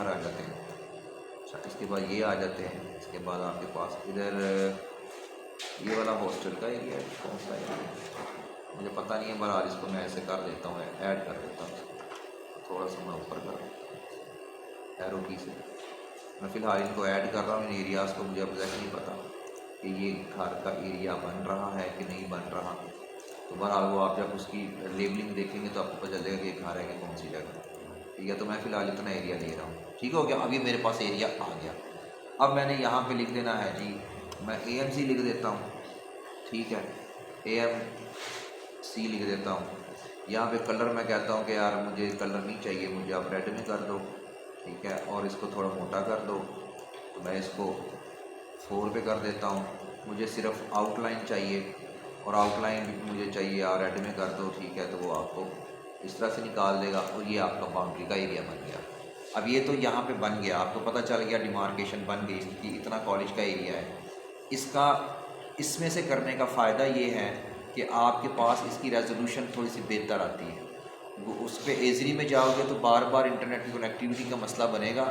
घर आ जाते हैं। अच्छा, इसके बाद ये आ जाते हैं। इसके बाद आपके पास इधर ये वाला हॉस्टल का एरिया है, कौन सा एरिया मुझे पता नहीं है, बहरहाल इसको मैं ऐसे कर देता हूँ, ऐड कर देता हूँ। थोड़ा सा मैं ऊपर कर एरो की से मैं फ़िलहाल इनको ऐड कर रहा हूँ इन एरियाज़ को। मुझे अब तक नहीं पता कि ये घर का एरिया बन रहा है कि नहीं बन रहा। तो बहरहाल वो आप जब उसकी लेबलिंग देखेंगे तो आपको पता चलेगा कि ये घर है कि कौन सी जगह। ठीक है, तो मैं फ़िलहाल इतना एरिया ले रहा हूँ। ठीक हो गया, अभी मेरे पास एरिया आ गया। अब मैंने यहाँ पे लिख देना है जी, मैं AMC लिख देता हूँ। ठीक है, AMC लिख देता हूँ। यहाँ पे कलर मैं कहता हूँ कि यार मुझे कलर नहीं चाहिए, मुझे आप रेड में कर दो। ठीक है, और इसको थोड़ा मोटा कर दो, तो मैं इसको 4 पे कर देता हूँ। मुझे सिर्फ आउटलाइन चाहिए और आउटलाइन भी मुझे चाहिए यार रेड में कर दो। ठीक है, तो वो आपको इस तरह से निकाल देगा और ये आपका बाउंड्री का एरिया बन गया। अब ये तो यहाँ पे बन गया, आपको पता चल गया, डिमार्केशन बन गई कि इतना कॉलेज का एरिया है। इसका इसमें से करने का फ़ायदा ये है कि आपके पास इसकी रेजोल्यूशन थोड़ी सी बेहतर आती है। वो उस पर एजरी में जाओगे तो बार बार इंटरनेट की कनेक्टिविटी का मसला बनेगा,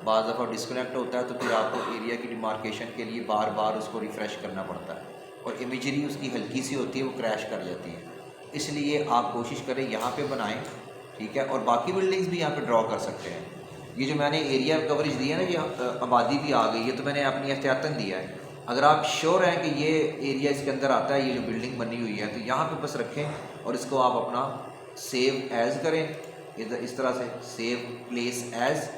बाज़ दफ़ा डिस्कनेक्ट होता है, तो फिर आपको एरिया की डिमार्केशन के लिए बार बार उसको रिफ़्रेश करना पड़ता है और इमेजरी उसकी हल्की सी होती है, वो क्रैश कर जाती है। इसलिए आप कोशिश करें यहाँ पे बनाएं। ठीक है, और बाकी बिल्डिंग्स भी यहाँ पे ड्रॉ कर सकते हैं। ये जो मैंने एरिया कवरेज दिया ना, ये आबादी भी आ गई है, तो मैंने अपनी एहतियातन दिया है। अगर आप श्योर हैं कि ये एरिया इसके अंदर आता है, ये जो बिल्डिंग बनी हुई है, तो यहाँ पे बस रखें और इसको आप अपना सेव एज़ करें। इधर इस तरह से सेव प्लेस एज़,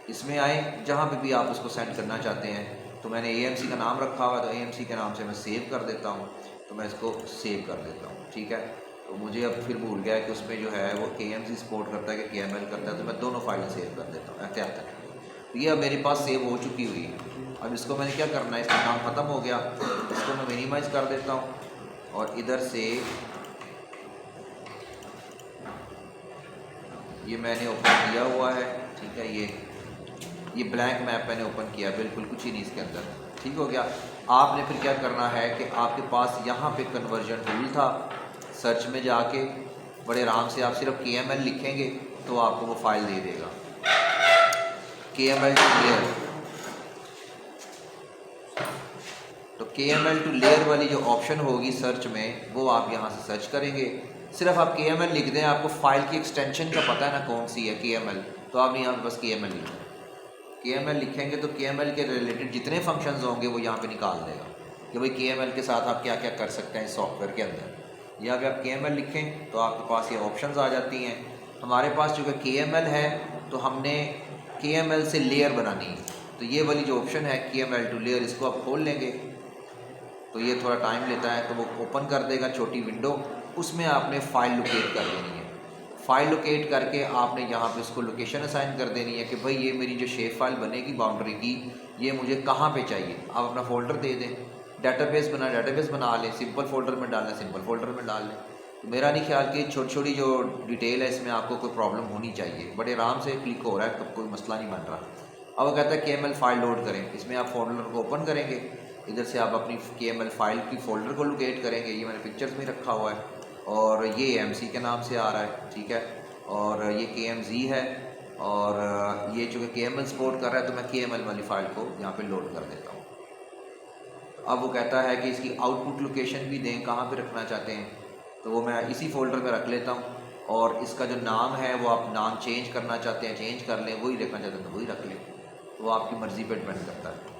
इसमें आए जहाँ पे भी आप उसको सेंड करना चाहते हैं। तो मैंने AMC का नाम रखा हुआ है, तो AMC के नाम से मैं सेव कर देता हूँ। तो मैं इसको सेव कर देता हूँ। ठीक है, तो मुझे अब फिर भूल गया कि उसमें जो है वो AMC सपोर्ट करता है कि KML करता है, तो मैं दोनों फाइलें सेव कर देता हूँ एहतियातन। तो ये अब मेरे पास सेव हो चुकी हुई है। अब इसको मैंने क्या करना है, इसका काम ख़त्म हो गया, इसको मैं मिनिमाइज़ कर देता हूँ और इधर से ये मैंने ओपन किया हुआ है। ठीक है, ये ब्लैंक मैप मैंने ओपन किया, बिल्कुल कुछ ही नहीं इसके अंदर। ठीक हो गया। आपने फिर क्या करना है कि आपके पास यहाँ पे कन्वर्जन टूल था, सर्च में जाके बड़े आराम से आप सिर्फ KML लिखेंगे तो आपको वो फाइल दे देगा, KML टू लेयर। तो KML टू लेयर वाली जो ऑप्शन होगी सर्च में, वो आप यहाँ से सर्च करेंगे। सिर्फ आप KML लिख दें, आपको फाइल की एक्सटेंशन का पता है ना कौन सी है KML, तो आप यहाँ बस KML लिखें। KML लिखेंगे तो KML के रिलेटेड जितने फंक्शंस होंगे वो यहाँ पे निकाल देगा कि भाई KML के साथ आप क्या क्या कर सकते हैं इस सॉफ्टवेयर के अंदर। यहाँ पे आप KML लिखें तो आपके पास ये ऑप्शंस आ जाती हैं। हमारे पास चूँकि KML है तो हमने KML से लेयर बनानी है, तो ये वाली जो ऑप्शन है KML टू लेयर, इसको आप खोल लेंगे तो ये थोड़ा टाइम लेता है, तो वो ओपन कर देगा छोटी विंडो। उसमें आपने फ़ाइल लोकेट कर देनी है। फ़ाइल लोकेट करके आपने यहाँ पे उसको लोकेशन असाइन कर देनी है कि भाई ये मेरी जो शेप फाइल बनेगी बाउंड्री की, ये मुझे कहाँ पे चाहिए। आप अपना फ़ोल्डर दे दें, डेटाबेस बना लें, सिंपल फ़ोल्डर में डालना सिंपल फ़ोल्डर में डाल लें। तो मेरा नहीं ख्याल कि छोटी छोटी जो डिटेल है इसमें आपको कोई प्रॉब्लम होनी चाहिए, बड़े आराम से क्लिक हो रहा है, तो कोई मसला नहीं बन रहा। अब वो कहता है KML फाइल लोड करें, इसमें आप फोल्डर को ओपन करेंगे, इधर से आप अपनी KML फाइल की फ़ोल्डर को लोकेट करेंगे। ये मैंने पिक्चर्स में रखा हुआ है और ये AMC के नाम से आ रहा है। ठीक है, और ये KMZ है और ये चूँकि KML सपोर्ट कर रहा है तो मैं KML वाली फ़ाइल को यहाँ पे लोड कर देता हूँ। अब वो कहता है कि इसकी आउटपुट लोकेशन भी दें, कहाँ पे रखना चाहते हैं, तो वो मैं इसी फोल्डर में रख लेता हूँ। और इसका जो नाम है वो आप नाम चेंज करना चाहते हैं चेंज कर लें, वही रखना चाहते हैं तो वही रख लें, वो आपकी मर्ज़ी पर डिपेंड करता है।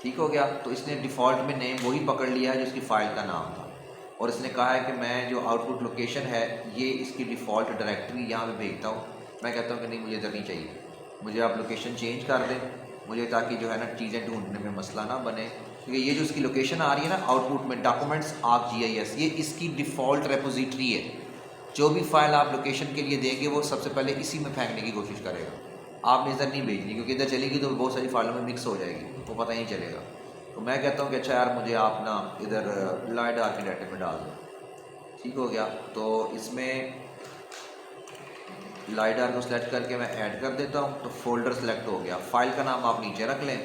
ठीक हो गया। तो इसने डिफ़ॉल्ट में नेम वही पकड़ लिया है जो इसकी फ़ाइल का नाम था और इसने कहा है कि मैं जो आउटपुट लोकेशन है ये इसकी डिफ़ॉल्ट डायरेक्टरी यहाँ पे भेजता हूँ। मैं कहता हूँ कि नहीं, मुझे इधर नहीं चाहिए, मुझे आप लोकेशन चेंज कर दें मुझे, ताकि जो है ना चीज़ें ढूंढने में मसला ना बने। क्योंकि ये जो इसकी लोकेशन आ रही है ना आउटपुट में, डॉक्यूमेंट्स ArcGIS, ये इसकी डिफ़ॉल्ट रेपोजिटरी है। जो भी फाइल आप लोकेशन के लिए देंगे वो सबसे पहले इसी में फेंकने की कोशिश करेगा, आपने इधर नहीं भेजनी, क्योंकि इधर चलेगी तो बहुत सारी फाइलों में मिक्स हो जाएगी, वो पता ही नहीं चलेगा। तो मैं कहता हूँ कि अच्छा यार मुझे आप ना इधर लाइडार के डाटा में डाल दो। ठीक हो गया। तो इसमें लाइडार को सिलेक्ट करके मैं ऐड कर देता हूँ, तो फोल्डर सेलेक्ट हो गया। फाइल का नाम आप नीचे रख लें।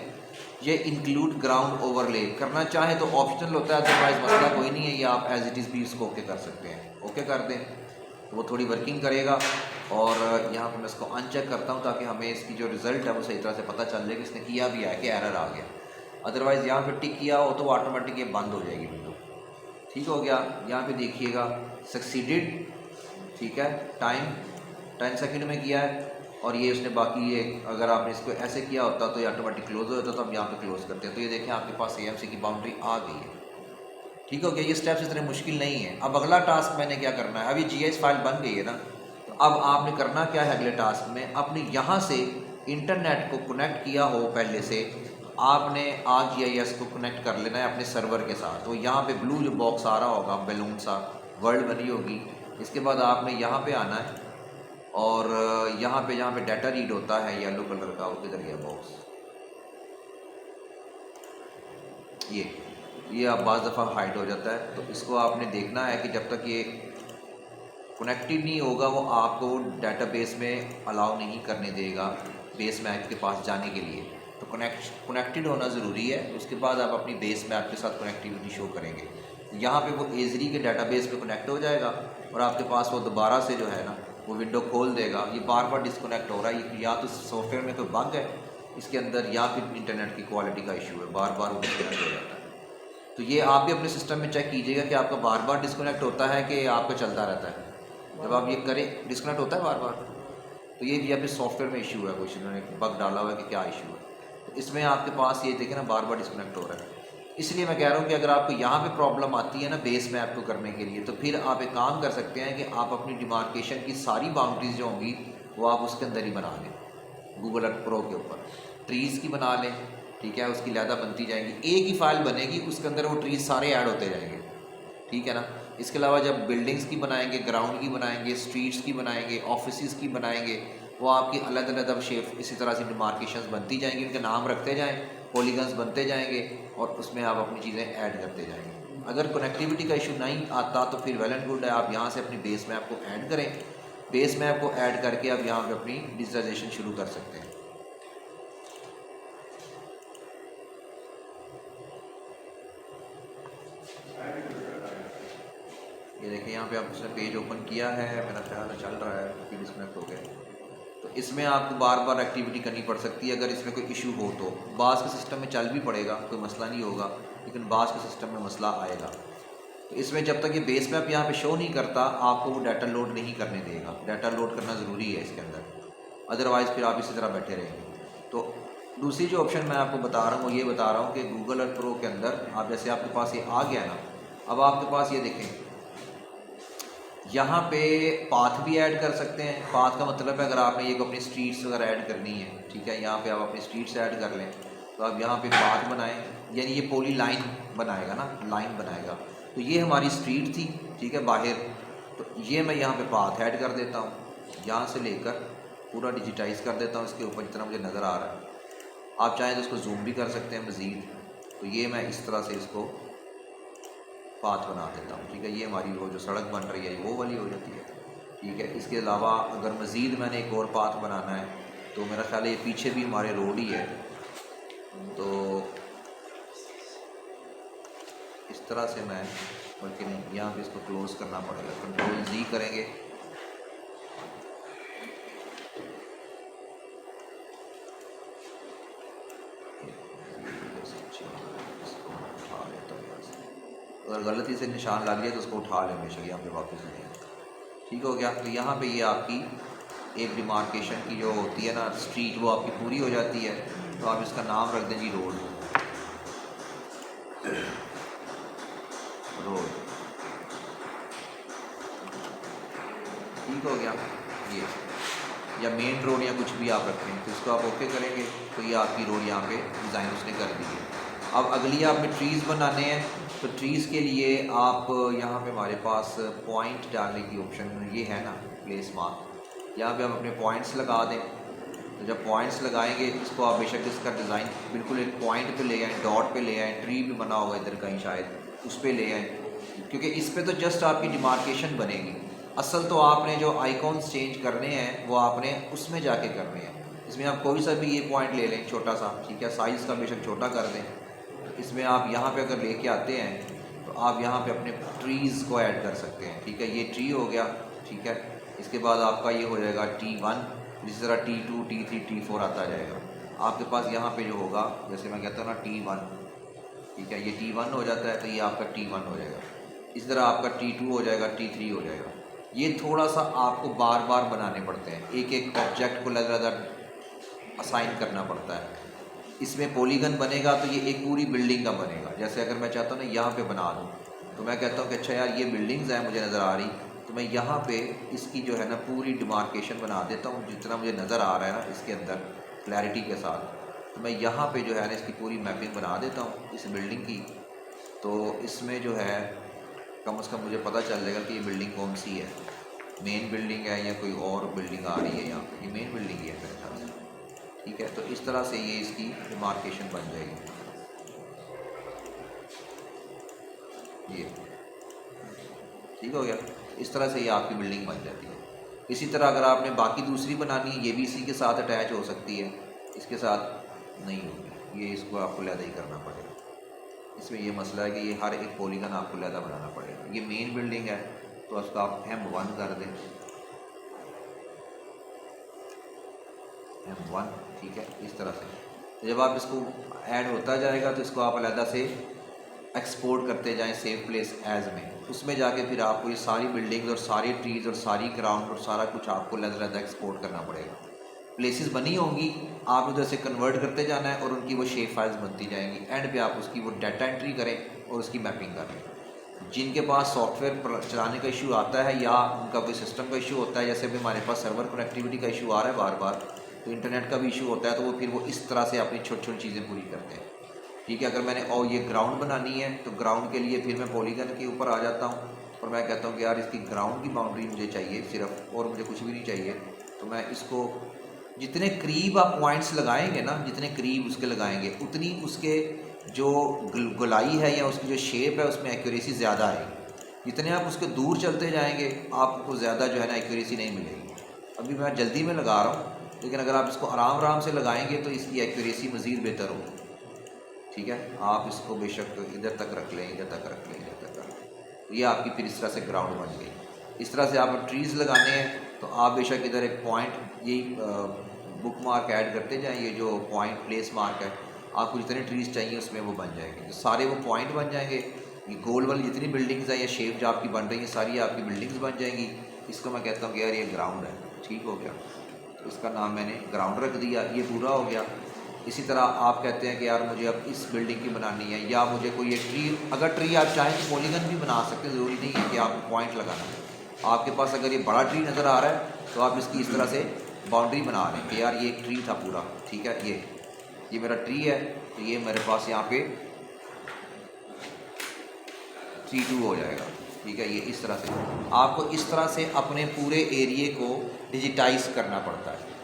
ये इंक्लूड ग्राउंड ओवरले करना चाहें तो ऑप्शनल होता है, अदरवाइज मसला कोई नहीं है, ये आप एज इट इज़ भी इसको ओके कर सकते हैं। ओके कर दें तो वो थोड़ी वर्किंग करेगा, और यहाँ पे मैं इसको अनचेक करता हूँ ताकि हमें इसकी जो रिज़ल्ट है वो सही तरह से पता चल जाए कि इसने किया भी है कि एरर आ गया। अदरवाइज़ यहाँ पे टिक किया हो तो ऑटोमेटिक ये बंद हो जाएगी विंडो। ठीक हो गया। यहाँ पे देखिएगा सक्सीडेड, ठीक है, टाइम 10 सेकंड में किया है। और ये उसने बाकी ये अगर आपने इसको ऐसे किया होता तो ये ऑटोमेटिक क्लोज हो जाता, तो हम यहाँ पे क्लोज करते हैं। तो ये देखें आपके पास AMC की बाउंड्री आ गई है। ठीक हो गया। ये स्टेप्स इतने मुश्किल नहीं है। अब अगला टास्क मैंने क्या करना है, अभी GIS फाइल बन गई है ना, तो अब आपने करना क्या है अगले टास्क में, अपने यहाँ से इंटरनेट को कनेक्ट किया हो पहले से, आपने ArcGIS को कनेक्ट कर लेना है अपने सर्वर के साथ। तो यहाँ पे ब्लू जो बॉक्स आ रहा होगा, बैलून सा वर्ल्ड बनी होगी। इसके बाद आपने यहाँ पे आना है और यहाँ पे जहाँ पे डाटा रीड होता है येलो कलर का, वो किधर गया बॉक्स, ये आप बाज़ दफ़ा हाइड हो जाता है। तो इसको आपने देखना है कि जब तक ये कनेक्टेड नहीं होगा वो आपको डेटाबेस में अलाउ नहीं करने देगा बेस मैप के पास जाने के लिए। तो कनेक्टेड होना ज़रूरी है। उसके बाद आप अपनी बेस मैप के साथ कनेक्टिविटी शो करेंगे। यहाँ पे वो एजरी के डेटाबेस पे कनेक्ट हो जाएगा और आपके पास वो दोबारा से जो है ना वो विंडो खोल देगा। ये बार बार डिस्कनेक्ट हो रहा है, या तो सॉफ्टवेयर में कोई बग है इसके अंदर या फिर इंटरनेट की क्वालिटी का इशू है, बार बार वो डिस्कनेक्ट हो जाता है। तो ये आप भी अपने सिस्टम में चेक कीजिएगा कि आपका बार बार डिस्कनेक्ट होता है कि आपका चलता रहता है। जब आप ये करें डिस्कनेक्ट होता है बार बार, तो ये भी अपने सॉफ्टवेयर में इशू है, कुछ इन्होंने बग डाला हुआ है कि क्या इशू है। तो इसमें आपके पास ये देखें ना बार बार डिस्कनेक्ट हो रहा है। इसलिए मैं कह रहा हूँ कि अगर आपको यहाँ पे प्रॉब्लम आती है ना बेस मैप को करने के लिए, तो फिर आप एक काम कर सकते हैं कि आप अपनी डिमार्केशन की सारी बाउंड्रीज जो होंगी वो आप उसके अंदर ही बना लें। गूगल अर्थ प्रो के ऊपर ट्रीज़ की बना लें, ठीक है, उसकी लैदा बनती जाएंगी, एक ही फाइल बनेगी, उसके अंदर वो ट्रीज सारे ऐड होते जाएंगे। ठीक है ना। इसके अलावा जब बिल्डिंग्स की बनाएंगे, ग्राउंड की बनाएंगे, स्ट्रीट्स की बनाएंगे, ऑफिस की बनाएंगे, वो आपकी अलग अलग अब शेप इसी तरह से डिमार्केशंस बनती जाएंगी, उनके नाम रखते जाएँ, पॉलीगन्स बनते जाएंगे और उसमें आप अपनी चीज़ें ऐड करते जाएंगे। अगर कनेक्टिविटी का इशू नहीं आता तो फिर वेल एंड गुड है, आप यहाँ से अपनी बेस मैप को ऐड करें। बेस मैप को ऐड करके आप यहाँ पर अपनी डिजिटाइजेशन शुरू कर सकते हैं। ये देखिए यहाँ पे आप उसने पेज ओपन किया है, मेरा ख्याल चल रहा है, फिर डिस्कनेक्ट हो गया। तो इसमें आपको बार बार एक्टिविटी करनी पड़ सकती है। अगर इसमें कोई इशू हो तो बास के सिस्टम में चल भी पड़ेगा, कोई मसला नहीं होगा, लेकिन बास के सिस्टम में मसला आएगा। तो इसमें जब तक ये बेस मैप यहाँ पे शो नहीं करता आपको वो डाटा लोड नहीं करने देगा। डाटा लोड करना ज़रूरी है इसके अंदर, अदरवाइज़ फिर आप इसी तरह बैठे रहेंगे। तो दूसरी जो ऑप्शन मैं आपको बता रहा हूँ वो ये बता रहा हूँ कि गूगल अर्थ प्रो के अंदर आप जैसे आपके पास ये आ गया ना, अब आपके पास ये देखें यहाँ पे पाथ भी ऐड कर सकते हैं। पाथ का मतलब है अगर आपने ये अपनी स्ट्रीट्स वगैरह ऐड करनी है, ठीक है, यहाँ पे आप अपनी स्ट्रीट्स ऐड कर लें, तो आप यहाँ पे पाथ बनाएं, यानी ये पोली लाइन बनाएगा ना, लाइन बनाएगा। तो ये हमारी स्ट्रीट थी, ठीक है, बाहर, तो ये मैं यहाँ पे पाथ ऐड कर देता हूँ, यहाँ से लेकर पूरा डिजिटाइज कर देता हूँ इसके ऊपर जितना मुझे नज़र आ रहा है। आप चाहें तो इसको जूम भी कर सकते हैं मज़ीद। तो ये मैं इस तरह से इसको पाथ बना देता हूँ, ठीक है। ये हमारी वो जो सड़क बन रही है वो वाली हो जाती है, ठीक है। इसके अलावा अगर मज़ीद मैंने एक और पाथ बनाना है तो मेरा ख्याल है ये पीछे भी हमारे रोड ही है, तो इस तरह से मैं, बल्कि नहीं, यहाँ पे इसको क्लोज़ करना पड़ेगा, कंट्रोल Z करेंगे, अगर गलती से निशान लग गया तो उसको उठा लें हमेशा, यहाँ पे वापस नहीं। ठीक हो गया। तो यहाँ पे ये आपकी एक डिमार्केशन की जो होती है ना स्ट्रीट, वो आपकी पूरी हो जाती है। तो आप इसका नाम रख दें जी रोड, रोड। ठीक हो गया ये, या मेन रोड या कुछ भी आप रखें, तो इसको आप ओके करेंगे तो ये आपकी रोड यहाँ पे डिज़ाइन उसने कर दी है। अब अगली आपने ट्रीज़ बनाने हैं, तो ट्रीज़ के लिए आप यहाँ पे हमारे पास पॉइंट डालने की ऑप्शन ये है ना, प्लेस मार्क, यहाँ पे आप अपने पॉइंट्स लगा दें। तो जब पॉइंट्स लगाएंगे इसको आप बेशक इसका डिज़ाइन बिल्कुल एक पॉइंट पे ले आएँ, डॉट पे ले आएँ, ट्री भी बना होगा इधर कहीं शायद उस पर ले आएँ, क्योंकि इस पर तो जस्ट आपकी डिमार्केशन बनेगी। असल तो आपने जो आइकॉन्स चेंज करने हैं वो आपने उसमें जाके करने हैं। इसमें आप कोई सा भी ये पॉइंट ले लें छोटा सा, ठीक है, साइज़ का बेशक छोटा कर दें। इसमें आप यहाँ पे अगर लेके आते हैं तो आप यहाँ पे अपने ट्रीज़ को ऐड कर सकते हैं, ठीक है। ये ट्री हो गया, ठीक है। इसके बाद आपका ये हो जाएगा T1, इसी तरह T2, T3, T4 आता जाएगा। आपके पास यहाँ पे जो होगा, जैसे मैं कहता हूँ ना T1, ठीक है, ये T1 हो जाता है तो ये आपका T1 हो जाएगा। इस तरह आपका T2 हो जाएगा, T3 हो जाएगा। ये थोड़ा सा आपको बार बार बनाने पड़ते हैं, एक एक ऑब्जेक्ट को अलग असाइन करना पड़ता है। इसमें पॉलीगन बनेगा तो ये एक पूरी बिल्डिंग का बनेगा। जैसे अगर मैं चाहता हूँ ना यहाँ पे बना दूँ, तो मैं कहता हूँ कि अच्छा यार ये बिल्डिंग्स हैं मुझे नज़र आ रही, तो मैं यहाँ पे इसकी जो है ना पूरी डिमार्केशन बना देता हूँ जितना मुझे नज़र आ रहा है ना इसके अंदर क्लैरिटी के साथ। तो मैं यहाँ पे जो है ना इसकी पूरी मैपिंग बना देता हूँ इस बिल्डिंग की। तो इसमें जो है कम से कम मुझे पता चल जाएगा कि ये बिल्डिंग कौन सी है, मेन बिल्डिंग है या कोई और बिल्डिंग आ रही है यहाँ पे। ये मेन बिल्डिंग ही है मेरे ख्याल से, ठीक है। तो इस तरह से ये इसकी डिमार्केशन बन जाएगी, ये ठीक हो गया। इस तरह से ये आपकी बिल्डिंग बन जाती है। इसी तरह अगर आपने बाकी दूसरी बनानी है, ये भी इसी के साथ अटैच हो सकती है, इसके साथ नहीं होगी, ये इसको आपको अलग ही करना पड़ेगा। इसमें ये मसला है कि ये हर एक पॉलीगन आपको अलग बनाना पड़ेगा। ये मेन बिल्डिंग है तो उसका आप M1 कर दें, M1, ठीक है। इस तरह से जब आप इसको ऐड होता जाएगा तो इसको आप अलग से एक्सपोर्ट करते जाएं सेव प्लेस एज में। उसमें जाके फिर आपको ये सारी बिल्डिंग्स और सारी ट्रीज़ और सारी ग्राउंड और सारा कुछ आपको अलग एक्सपोर्ट करना पड़ेगा। प्लेसेस बनी होंगी, आप उधर से कन्वर्ट करते जाना है और उनकी वो शेप फाइल्स बनती जाएंगी। एंड पे आप उसकी वो डाटा एंट्री करें और उसकी मैपिंग करें। जिनके पास सॉफ्टवेयर चलाने का इशू आता है या उनका कोई सिस्टम का इशू होता है, जैसे अभी हमारे पास सर्वर कनेक्टिविटी का इशू आ रहा है बार बार, तो इंटरनेट का भी इशू होता है, तो वो फिर वो इस तरह से अपनी छोटी छोटी चीज़ें पूरी करते हैं, ठीक है। अगर मैंने और ये ग्राउंड बनानी है तो ग्राउंड के लिए फिर मैं पॉलीगन के ऊपर आ जाता हूँ और मैं कहता हूँ कि यार इसकी ग्राउंड की बाउंड्री मुझे चाहिए सिर्फ, और मुझे कुछ भी नहीं चाहिए। तो मैं इसको जितने करीब आप पॉइंट्स लगाएंगे ना, जितने करीब उसके लगाएंगे उतनी उसके जो गोलाई है या उसकी जो शेप है उसमें एक्यूरेसी ज़्यादा आएगी। जितने आप उसके दूर चलते जाएंगे आपको ज़्यादा जो है ना एक्यूरेसी नहीं मिलेगी। अभी मैं जल्दी में लगा रहा हूँ, लेकिन अगर आप इसको आराम आराम से लगाएंगे तो इसकी एक्यूरेसी मज़ीद बेहतर होगी, ठीक है। आप इसको बेशक इधर तक रख लें, इधर तक रख लें, इधर तक रख लें, तो ये आपकी फिर इस तरह से ग्राउंड बन गई। इस तरह से आप ट्रीज़ लगाने हैं तो आप बेशक इधर एक पॉइंट यही बुक मार्क ऐड करते जाएं। ये जो पॉइंट प्लेस मार्क है, आपको जितने ट्रीज़ चाहिए उसमें वो बन जाएंगे, तो सारे वो पॉइंट बन जाएंगे। ये गोल वाली जितनी बिल्डिंग्स हैं या शेप जो आपकी बन रही है सारी आपकी बिल्डिंग्स बन जाएंगी। इसको मैं कहता हूँ कि यार ये ग्राउंड है, ठीक हो गया। तो इसका नाम मैंने ग्राउंड रख दिया, ये पूरा हो गया। इसी तरह आप कहते हैं कि यार मुझे अब इस बिल्डिंग की बनानी है, या मुझे कोई एक ट्री, अगर ट्री आप चाहें तो पॉलीगन भी बना सकते हैं, ज़रूरी नहीं है कि आपको पॉइंट लगाना है। आपके पास अगर ये बड़ा ट्री नज़र आ रहा है तो आप इसकी इस तरह से बाउंड्री बना रहे हैं कि यार ये एक ट्री था पूरा, ठीक है, ये मेरा ट्री है, तो ये मेरे पास यहाँ पे T2 हो जाएगा, ठीक है। ये इस तरह से आपको इस तरह से अपने पूरे एरिए को डिजिटाइज करना पड़ता है।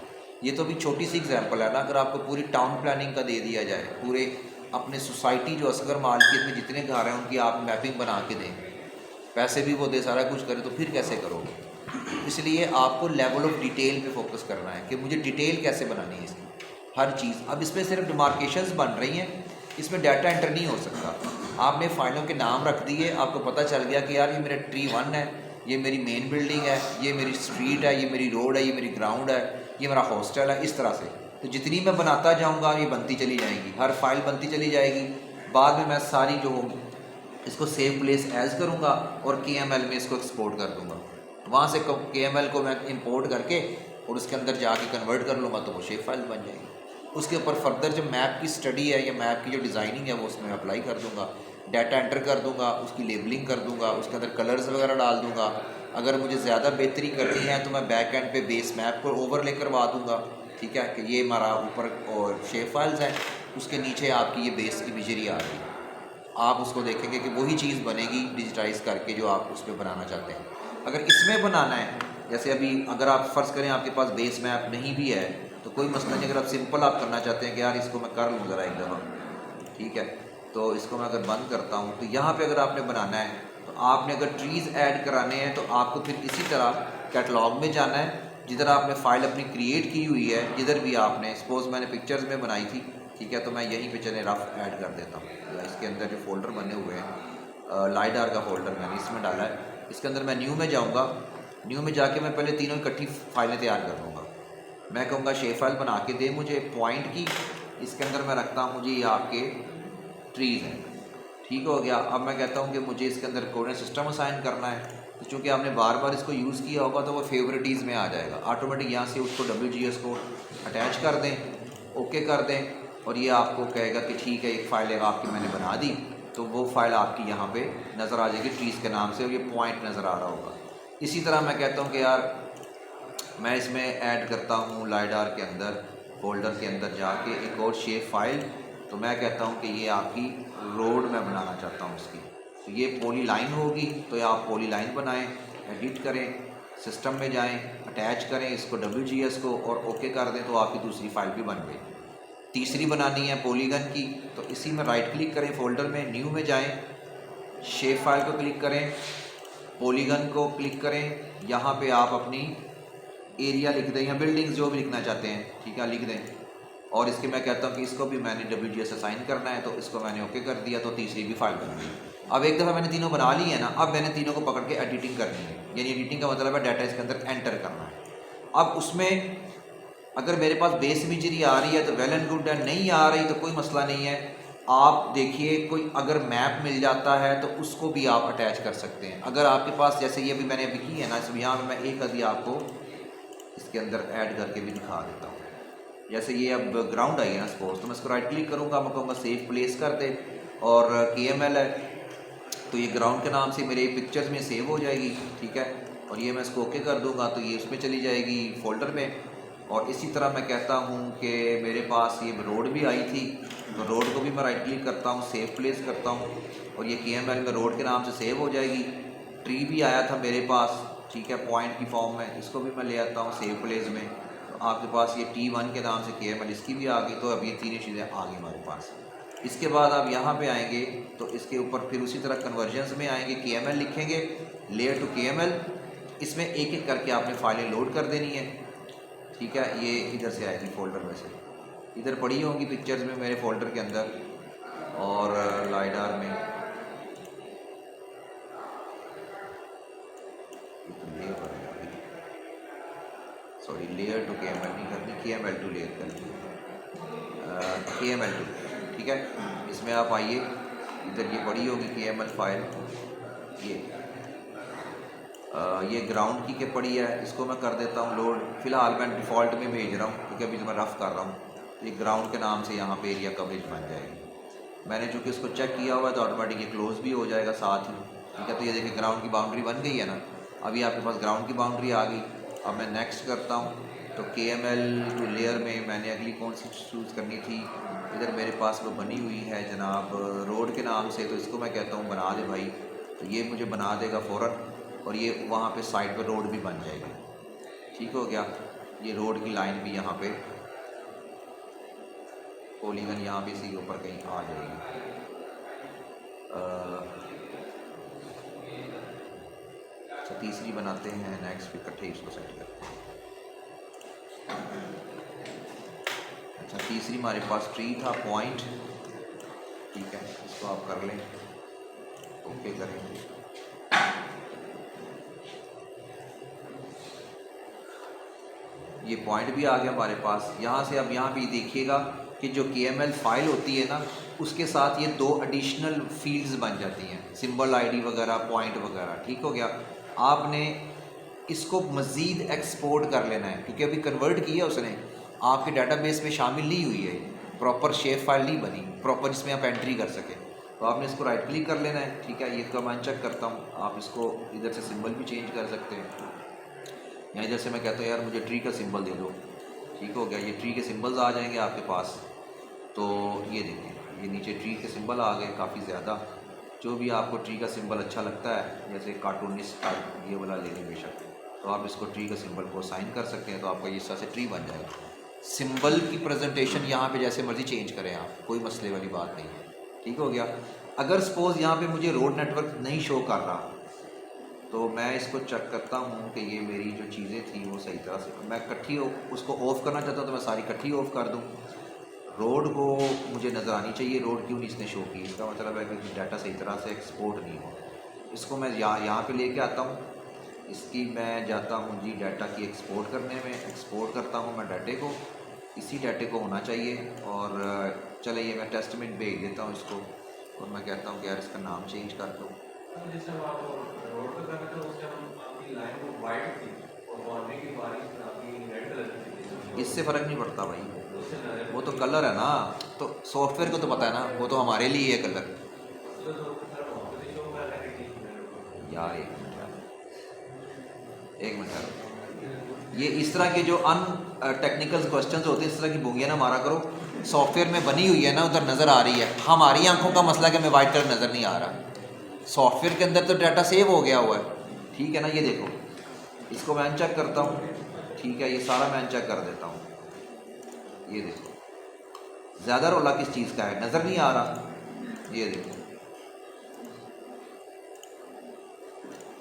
ये तो भी छोटी सी एग्जांपल है ना। अगर आपको पूरी टाउन प्लानिंग का दे दिया जाए, पूरे अपने सोसाइटी जो असगर मार्केट में जितने घर हैं उनकी आप मैपिंग बना के दें, पैसे भी वो दे, सारा कुछ करें, तो फिर कैसे करोगे। इसलिए आपको लेवल ऑफ डिटेल पे फोकस करना है कि मुझे डिटेल कैसे बनानी है इसकी हर चीज़। अब इसमें सिर्फ डिमार्केशंस बन रही हैं, इसमें डाटा एंटर नहीं हो सकता। आपने फाइलों के नाम रख दिए, आपको पता चल गया कि यार ये मेरा T1 है, ये मेरी मेन बिल्डिंग है, ये मेरी स्ट्रीट है, ये मेरी रोड है, ये मेरी ग्राउंड है, ये मेरा हॉस्टल है। इस तरह से तो जितनी मैं बनाता जाऊंगा ये बनती चली जाएगी, हर फाइल बनती चली जाएगी। बाद में मैं सारी जो होगी इसको सेव प्लेस एज करूँगा और KML में इसको एक्सपोर्ट कर दूँगा। वहाँ से KML को मैं इंपोर्ट करके और उसके अंदर जाके कन्वर्ट कर लूँगा तो वो शेप फाइल बन जाएगी। उसके ऊपर फर्दर जो मैप की स्टडी है या मैप की जो डिज़ाइनिंग है वो उसमें अप्लाई कर दूँगा, डाटा एंटर कर दूँगा, उसकी लेबलिंग कर दूँगा, उसके अंदर कलर्स वगैरह डाल दूँगा। अगर मुझे ज़्यादा बेहतरी करनी है तो मैं बैक एंड पे बेस मैप को ओवरले करवा दूँगा, ठीक है, कि ये हमारा ऊपर और शेप फाइल्स हैं, उसके नीचे आपकी ये बेस इमेजरी आ रही है। आप उसको देखेंगे कि वही चीज़ बनेगी डिजिटाइज करके जो आप उस पर बनाना चाहते हैं। अगर इसमें बनाना है, जैसे अभी अगर आप फ़र्ज़ करें आपके पास बेस मैप नहीं भी है तो कोई मसला नहीं। अगर आप सिंपल आप करना चाहते हैं कि यार इसको मैं कर लूँ ज़रा एक दफ़ा, ठीक है, तो इसको मैं अगर बंद करता हूँ तो यहाँ पे अगर आपने बनाना है तो आपने अगर ट्रीज़ ऐड कराने हैं तो आपको फिर इसी तरह कैटलॉग में जाना है, जिधर आपने फ़ाइल अपनी क्रिएट की हुई है, जिधर भी आपने सपोज़ मैंने पिक्चर्स में बनाई थी, ठीक है, तो मैं यहीं पे चले रफ ऐड कर देता हूँ। इसके अंदर जो फोल्डर बने हुए हैं, लाइडार का फोल्डर मैंने इसमें डाला है, इसके अंदर मैं न्यू में जाऊँगा न्यू में जाके मैं पहले तीनों इकट्ठी फाइलें तैयार कर लूँगा। मैं कहूँगा शेप फाइल बना के दे मुझे पॉइंट की, इसके अंदर मैं रखता हूँ जी ये आपके ट्रीज़ हैं, ठीक हो गया। अब मैं कहता हूँ कि मुझे इसके अंदर कोऑर्डिनेट सिस्टम असाइन करना है, तो चूँकि आपने बार बार इसको यूज़ किया होगा तो वो फेवरेटीज़ में आ जाएगा ऑटोमेटिक। यहाँ से उसको WGS को अटैच कर दें, ओके कर दें, और ये आपको कहेगा कि ठीक है एक फ़ाइल आपकी मैंने बना दी, तो वो फाइल आपकी यहाँ पे नज़र आ जाएगी ट्रीज़ के नाम से, और ये पॉइंट नज़र आ रहा होगा। इसी तरह मैं कहता हूँ कि यार मैं इसमें ऐड करता हूँ लाइडार के अंदर फोल्डर के अंदर जाके एक और शेप फाइल, तो मैं कहता हूँ कि ये आपकी रोड मैं बनाना चाहता हूँ इसकी, तो ये पॉली लाइन होगी, तो ये आप पॉली लाइन बनाएं, एडिट करें, सिस्टम में जाएं, अटैच करें इसको WGS को और ओके कर दें, तो आपकी दूसरी फाइल भी बन गई। तीसरी बनानी है पॉलीगन की, तो इसी में राइट क्लिक करें, फोल्डर में न्यू में जाएं, शेप फाइल को क्लिक करें, पॉलीगन को क्लिक करें, यहाँ पे आप अपनी एरिया लिख दें या बिल्डिंग्स जो भी लिखना चाहते हैं, ठीक है लिख दें। और इसके मैं कहता हूँ कि इसको भी मैंने WGS असाइन करना है, तो इसको मैंने ओके कर दिया, तो तीसरी भी फाइल बन गई। अब एक दफ़ा मैंने तीनों बना ली है ना, अब मैंने तीनों को पकड़ के एडिटिंग करनी है, यानी एडिटिंग का मतलब है डाटा इसके अंदर एंटर करना है। अब उसमें अगर मेरे पास बेस इमेजरी आ रही है तो वेल एंड गुड है, नहीं आ रही तो कोई मसला नहीं है। आप देखिए कोई अगर मैप मिल जाता है तो उसको भी आप अटैच कर सकते हैं। अगर आपके पास जैसे ये भी मैंने अभी की है ना, इसमें यहाँ पर मैं एक अभी आपको इसके अंदर ऐड करके भी दिखा देता हूँ। जैसे ये अब ग्राउंड आई है ना सपोज, तो मैं इसको राइट क्लिक करूँगा, मैं कहूँगा सेव प्लेस कर दे, और KML है तो ये ग्राउंड के नाम से मेरे पिक्चर्स में सेव हो जाएगी, ठीक है। और ये मैं इसको ओके कर दूँगा तो ये उसमें चली जाएगी फोल्डर में। और इसी तरह मैं कहता हूँ कि मेरे पास ये रोड भी आई थी, तो रोड को भी मैं राइट क्लिक करता हूँ, सेव प्लेस करता हूँ, और ये KML में रोड के नाम से सेव हो जाएगी। ट्री भी आया था मेरे पास, ठीक है, पॉइंट की फॉर्म में, इसको भी मैं ले आता हूँ सेव प्लेस में। तो आपके पास ये T1 के नाम से KML इसकी भी आ गई, तो अब ये तीनों चीज़ें आ गई हमारे पास। इसके बाद आप यहाँ पे आएंगे तो इसके ऊपर फिर उसी तरह कन्वर्जन्स में आएंगे, KML लिखेंगे, लेयर टू KML, इसमें एक एक करके आपने फाइलें लोड कर देनी है, ठीक है। ये इधर से आएगी फोल्डर में से, इधर पड़ी होंगी पिक्चर्स में मेरे फोल्डर के अंदर, और लाइडार में सॉरी लेयर टू KML नहीं करनी, KML टू लेयर करनी, KML टू, ठीक है। इसमें आप आइए, इधर ये पड़ी होगी KML फाइल, ये ग्राउंड की के पड़ी है, इसको मैं कर देता हूँ लोड। फ़िलहाल मैं डिफ़ॉल्ट में भेज रहा हूँ क्योंकि अभी तो मैं रफ़ कर रहा हूँ, तो ये ग्राउंड के नाम से यहाँ पे एरिया कवरेज बन जाएगी। मैंने चूँकि इसको चेक किया हुआ है तो ऑटोमेटिक ये क्लोज भी हो जाएगा साथ ही, ठीक है। तो ये देखिए ग्राउंड की बाउंड्री बन गई है ना, अभी आपके पास ग्राउंड की बाउंड्री आ गई। अब मैं नेक्स्ट करता हूँ, तो KML टू लेयर में मैंने अगली कौन सी चूज़ करनी थी, इधर मेरे पास वो बनी हुई है जनाब रोड के नाम से, तो इसको मैं कहता हूँ बना दे भाई, तो ये मुझे बना देगा फ़ौरन, और ये वहाँ पे साइड पे रोड भी बन जाएगी, ठीक हो गया। ये रोड की लाइन भी यहाँ पे पॉलीगन यहाँ भी इसी के ऊपर कहीं आ जाएगी। अच्छा तीसरी बनाते हैं नेक्स्ट, फिर इकट्ठे इसको सेट करते हैं। अच्छा तीसरी हमारे पास ट्री था, पॉइंट, ठीक है, इसको आप कर लें, ओके करें। ये पॉइंट भी आ गया हमारे पास। यहाँ से अब यहाँ भी देखिएगा कि जो KML फाइल होती है ना, उसके साथ ये दो एडिशनल फील्ड्स बन जाती हैं, सिंबल ID वगैरह, पॉइंट वगैरह, ठीक हो गया। आपने इसको मज़ीद एक्सपोर्ट कर लेना है क्योंकि अभी कन्वर्ट किया उसने, आपके डाटाबेस में शामिल नहीं हुई है, प्रॉपर शेप फाइल नहीं बनी प्रॉपर जिसमें आप एंट्री कर सकें। तो आपने इसको राइट क्लिक कर लेना है, ठीक है। ये तो मैं चेक करता हूँ, आप इसको इधर से सिंबल भी चेंज कर सकते हैं, या इधर से मैं कहता हूँ यार मुझे ट्री का सिंबल दे दो, ठीक हो गया। ये ट्री के सिंबल्स आ जाएंगे आपके पास। तो ये देखिए ये नीचे ट्री के सिंबल आ गए काफ़ी ज़्यादा। जो भी आपको ट्री का सिंबल अच्छा लगता है, जैसे कार्टूनिस्ट टाइप ये वाला ले लें बेशक, तो आप इसको ट्री का सिंबल को साइन कर सकते हैं, तो आपका इस तरह से ट्री बन जाएगा। सिंबल की प्रेजेंटेशन यहाँ पे जैसे मर्जी चेंज करें आप, कोई मसले वाली बात नहीं है, ठीक हो गया। अगर सपोज़ यहाँ पे मुझे रोड नेटवर्क नहीं शो कर रहा, तो मैं इसको चेक करता हूँ कि ये मेरी जो चीज़ें थी वो सही तरह से, मैं इकट्ठी उसको ऑफ़ करना चाहता हूँ तो मैं सारी इकट्ठी ऑफ़ कर दूँ। रोड को मुझे नज़र आनी चाहिए, रोड क्यों नहीं इसने शो की, इसका मतलब है कि डाटा सही तरह से एक्सपोर्ट नहीं हो। इसको मैं यहाँ पे लेके आता हूँ, इसकी मैं जाता हूँ जी डाटा की एक्सपोर्ट करने में, एक्सपोर्ट करता हूँ मैं डाटे को, इसी डाटे को होना चाहिए। और चले ये मैं टेस्ट में भेज देता हूँ इसको, और मैं कहता हूँ कि यार इसका नाम चेंज कर दो। इससे फ़र्क नहीं पड़ता भाई, वो तो कलर है ना, तो सॉफ्टवेयर को तो पता है ना, वो तो हमारे लिए है कलर। यार एक मिनट, ये इस तरह के जो टेक्निकल क्वेश्चंस होते हैं, इस तरह की बोंगियाँ ना मारा करो। सॉफ्टवेयर में बनी हुई है ना, उधर नज़र आ रही है, हमारी आंखों का मसला कि हमें वाइट कलर नज़र नहीं आ रहा। सॉफ्टवेयर के अंदर तो डाटा सेव हो गया हुआ है, ठीक है ना। ये देखो, इसको मैं अनचेक करता हूँ, ठीक है, ये सारा मैं अनचेक कर देता हूँ। ये देखो, ज़्यादा रोला किस चीज़ का है, नज़र नहीं आ रहा। ये देखो,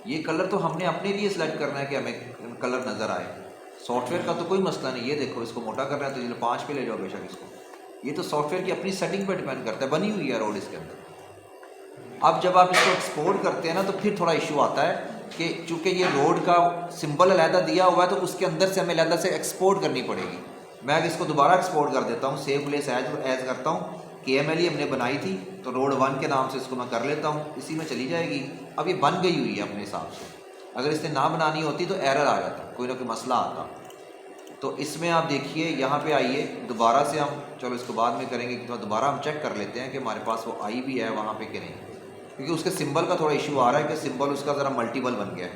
ये कलर तो हमने अपने लिए सिलेक्ट करना है कि हमें कलर नज़र आए। सॉफ्टवेयर का तो कोई मसला नहीं। ये देखो, इसको मोटा करना है तो ये 5 पे ले जाओ बेशक इसको। ये तो सॉफ्टवेयर की अपनी सेटिंग पर डिपेंड करता है, बनी हुई है रोड इसके अंदर। अब जब आप इसको एक्सपोर्ट करते हैं ना, तो फिर थोड़ा इशू आता है कि चूँकि ये रोड का सिंबल अलहदा दिया हुआ है, तो उसके अंदर से हमें अलहदा से एक्सपोर्ट करनी पड़ेगी। मैं अगर इसको दोबारा एक्सपोर्ट कर देता हूँ, सेव प्लेस एज करता हूँ, KML ही हमने बनाई थी, तो रोड 1 के नाम से इसको मैं कर लेता हूँ, इसी में चली जाएगी। अब ये बन गई हुई है अपने हिसाब से, अगर इसने ना बनानी होती तो एरर आ जाता, कोई ना कोई मसला आता। तो इसमें आप देखिए, यहाँ पे आइए, दोबारा से हम, चलो इसको बाद में करेंगे, तो दोबारा हम चेक कर लेते हैं कि हमारे पास वो आई भी है वहाँ पे कि नहीं, क्योंकि उसके सिंबल का थोड़ा इशू आ रहा है कि सिंबल उसका ज़रा मल्टीपल बन गया है।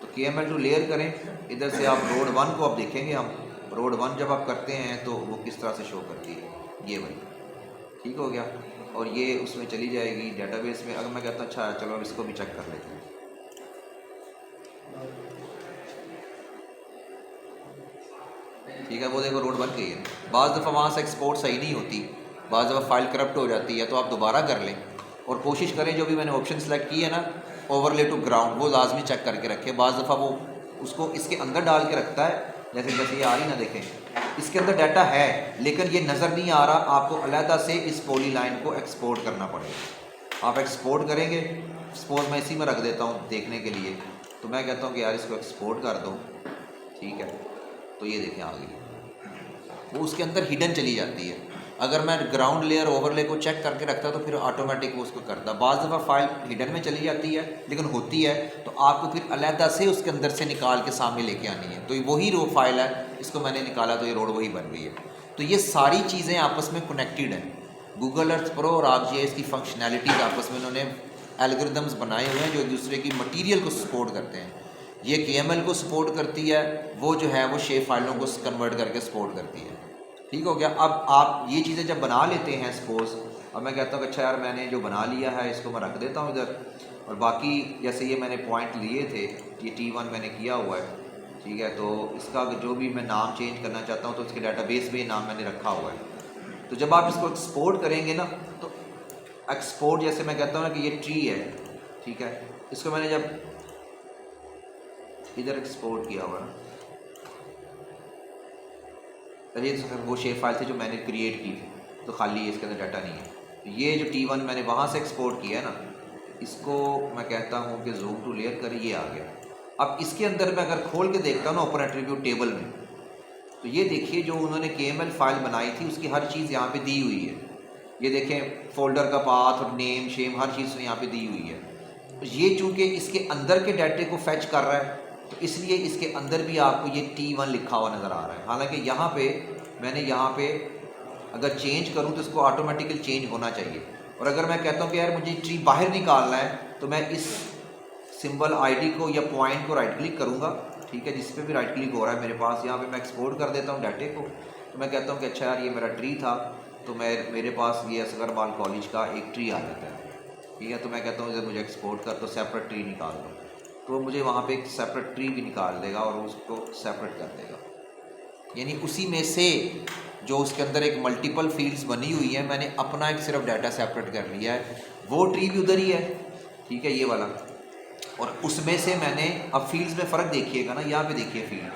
तो KML टू लेयर करें, इधर से आप रोड 1 को अब देखेंगे हम, रोड 1 जब आप करते हैं तो वो किस तरह से शो करती है। ये भाई ठीक हो गया, और ये उसमें चली जाएगी डेटाबेस में। अगर मैं कहता हूँ अच्छा चलो इसको भी चेक कर लेते हैं, ठीक है, वो देखो रोड बन गई है। बाज़ दफ़ा वहाँ से एक्सपोर्ट सही नहीं होती, बाज़ दफ़ा फाइल करप्ट हो जाती है, तो आप दोबारा कर लें और कोशिश करें जो भी मैंने ऑप्शन सेलेक्ट की है ना, ओवरले टू ग्राउंड, वो लाजमी चेक करके रखें। बाज़ दफ़ा वो उसको इसके अंदर डाल के रखता है, जैसे ये आ रही ना, देखें इसके अंदर डाटा है लेकिन ये नज़र नहीं आ रहा, आपको अलहदा से इस पॉली लाइन को एक्सपोर्ट करना पड़ेगा। आप एक्सपोर्ट करेंगे, सपोज मैं इसी में रख देता हूँ देखने के लिए, तो मैं कहता हूँ कि यार इसको एक्सपोर्ट कर दो, ठीक है, तो ये देखें आ गई, वो उसके अंदर हिडन चली जाती है। अगर मैं ग्राउंड लेयर ओवरले को चेक करके रखता तो फिर ऑटोमेटिक वो उसको करता। बाज़ दफ़ा फाइल हिडन में चली जाती है लेकिन होती है, तो आपको फिर अलहदा से उसके अंदर से निकाल के सामने लेके आनी है। तो वही रो फाइल है, इसको मैंने निकाला तो ये रोड वही बन गई है। तो ये सारी चीज़ें आपस में कनेक्टेड हैं। गूगल अर्थ प्रो और ArcGIS की फंक्शनैलिटीज़ आपस में उन्होंने एल्गोरिदम्स बनाए हुए हैं जो एक दूसरे की मटीरियल को सपोर्ट करते हैं। ये KML को सपोर्ट करती है, वो जो है वो शेप फाइलों को कन्वर्ट करके सपोर्ट करती है। ठीक हो गया। अब आप ये चीज़ें जब बना लेते हैं सपोज, अब मैं कहता हूँ कि अच्छा यार मैंने जो बना लिया है इसको मैं रख देता हूँ इधर, और बाकी जैसे ये मैंने पॉइंट लिए थे, ये T1 मैंने किया हुआ है, ठीक है, तो इसका जो भी मैं नाम चेंज करना चाहता हूँ तो इसके डाटाबेस में ये नाम मैंने रखा हुआ है। तो जब आप इसको एक्सपोर्ट करेंगे ना, तो एक्सपोर्ट जैसे मैं कहता हूँ ना कि ये ट्री है, ठीक है, इसको मैंने जब इधर एक्सपोर्ट किया हुआ है, ये वो शेप फाइल थी जो मैंने क्रिएट की थी, तो खाली है, इसके अंदर डाटा नहीं है। ये जो T1 मैंने वहाँ से एक्सपोर्ट किया है ना, इसको मैं कहता हूँ कि जूम टू लेयर कर, ये आ गया। अब इसके अंदर मैं अगर खोल के देखता हूँ ना ओपन एट्रीब्यूट टेबल में, तो ये देखिए जो उन्होंने KML फाइल बनाई थी उसकी हर चीज़ यहाँ पे दी हुई है। ये देखें फोल्डर का पाथ और नेम शेम हर चीज़ यहाँ पे दी हुई है। ये चूँकि इसके अंदर के डाटे को फैच कर रहा है, तो इसलिए इसके अंदर भी आपको ये T1 लिखा हुआ नज़र आ रहा है। हालांकि यहाँ पे मैंने यहाँ पे अगर चेंज करूँ तो इसको ऑटोमेटिकली चेंज होना चाहिए। और अगर मैं कहता हूँ कि यार मुझे ट्री बाहर निकालना है, तो मैं इस सिंबल ID को या पॉइंट को राइट क्लिक करूँगा, ठीक है, जिस पे भी राइट क्लिक हो रहा है मेरे पास, यहाँ पे मैं एक्सपोर्ट कर देता हूँ डाटे को। तो मैं कहता हूँ कि अच्छा यार ये मेरा ट्री था, तो मेरे पास ये असगरवाल कॉलेज का एक ट्री आ जाता है, ठीक है, तो मैं कहता हूँ इधर मुझे एक्सपोर्ट कर, तो सेपरेट ट्री निकाल दो, तो मुझे वहाँ पे एक सेपरेट ट्री भी निकाल देगा और उसको सेपरेट कर देगा। यानी उसी में से जो उसके अंदर एक मल्टीपल फील्ड्स बनी हुई है, मैंने अपना एक सिर्फ डाटा सेपरेट कर लिया है, वो ट्री भी उधर ही है, ठीक है, ये वाला, और उसमें से मैंने, अब फील्ड्स में फ़र्क देखिएगा ना, यहाँ पे देखिए फील्ड,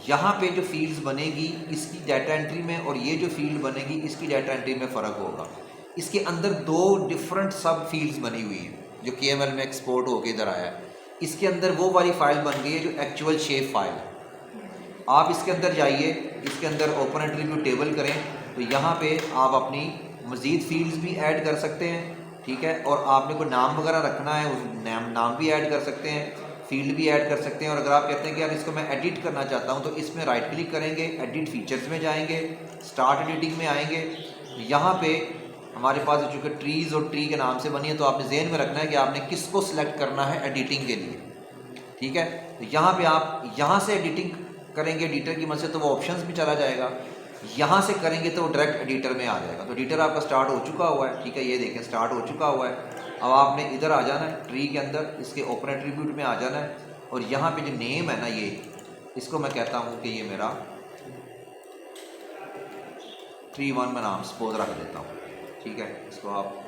यहाँ पे जो फील्ड्स बनेगी इसकी डाटा एंट्री में और ये जो फील्ड बनेगी इसकी डाटा एंट्री में फ़र्क होगा। इसके अंदर 2 डिफरेंट सब फील्ड्स बनी हुई हैं जो KML में एक्सपोर्ट होके इधर आया है। इसके अंदर वो वाली फ़ाइल बन गई है जो एक्चुअल शेप फाइल है। आप इसके अंदर जाइए, इसके अंदर ओपन एट्रीब्यूट टेबल करें तो यहाँ पे आप अपनी मज़ीद फील्ड्स भी ऐड कर सकते हैं, ठीक है। और आपने कोई नाम वगैरह रखना है उस नाम भी ऐड कर सकते हैं, फील्ड भी ऐड कर सकते हैं। और अगर आप कहते हैं कि यार इसको मैं एडिट करना चाहता हूँ तो इसमें राइट क्लिक करेंगे, एडिट फीचर्स में जाएंगे, स्टार्ट एडिटिंग में आएंगे। यहाँ पे हमारे पास चूँकि ट्रीज़ और ट्री के नाम से बनी है तो आपने जहन में रखना है कि आपने किसको सिलेक्ट करना है एडिटिंग के लिए, ठीक है। तो यहाँ पे आप यहाँ से एडिटिंग करेंगे एडिटर की मदद से तो वो ऑप्शंस में चला जाएगा, यहाँ से करेंगे तो डायरेक्ट एडिटर में आ जाएगा। तो एडिटर आपका स्टार्ट हो चुका हुआ है, ठीक है, ये देखें स्टार्ट हो चुका हुआ है। अब आपने इधर आ जाना है ट्री के अंदर, इसके ओपन एट्रीब्यूट में आ जाना है और यहाँ पे जो नेम है ना, ये इसको मैं कहता हूँ कि ये मेरा tree1 में नाम सपोज रख देता हूँ, ठीक है। इसको आप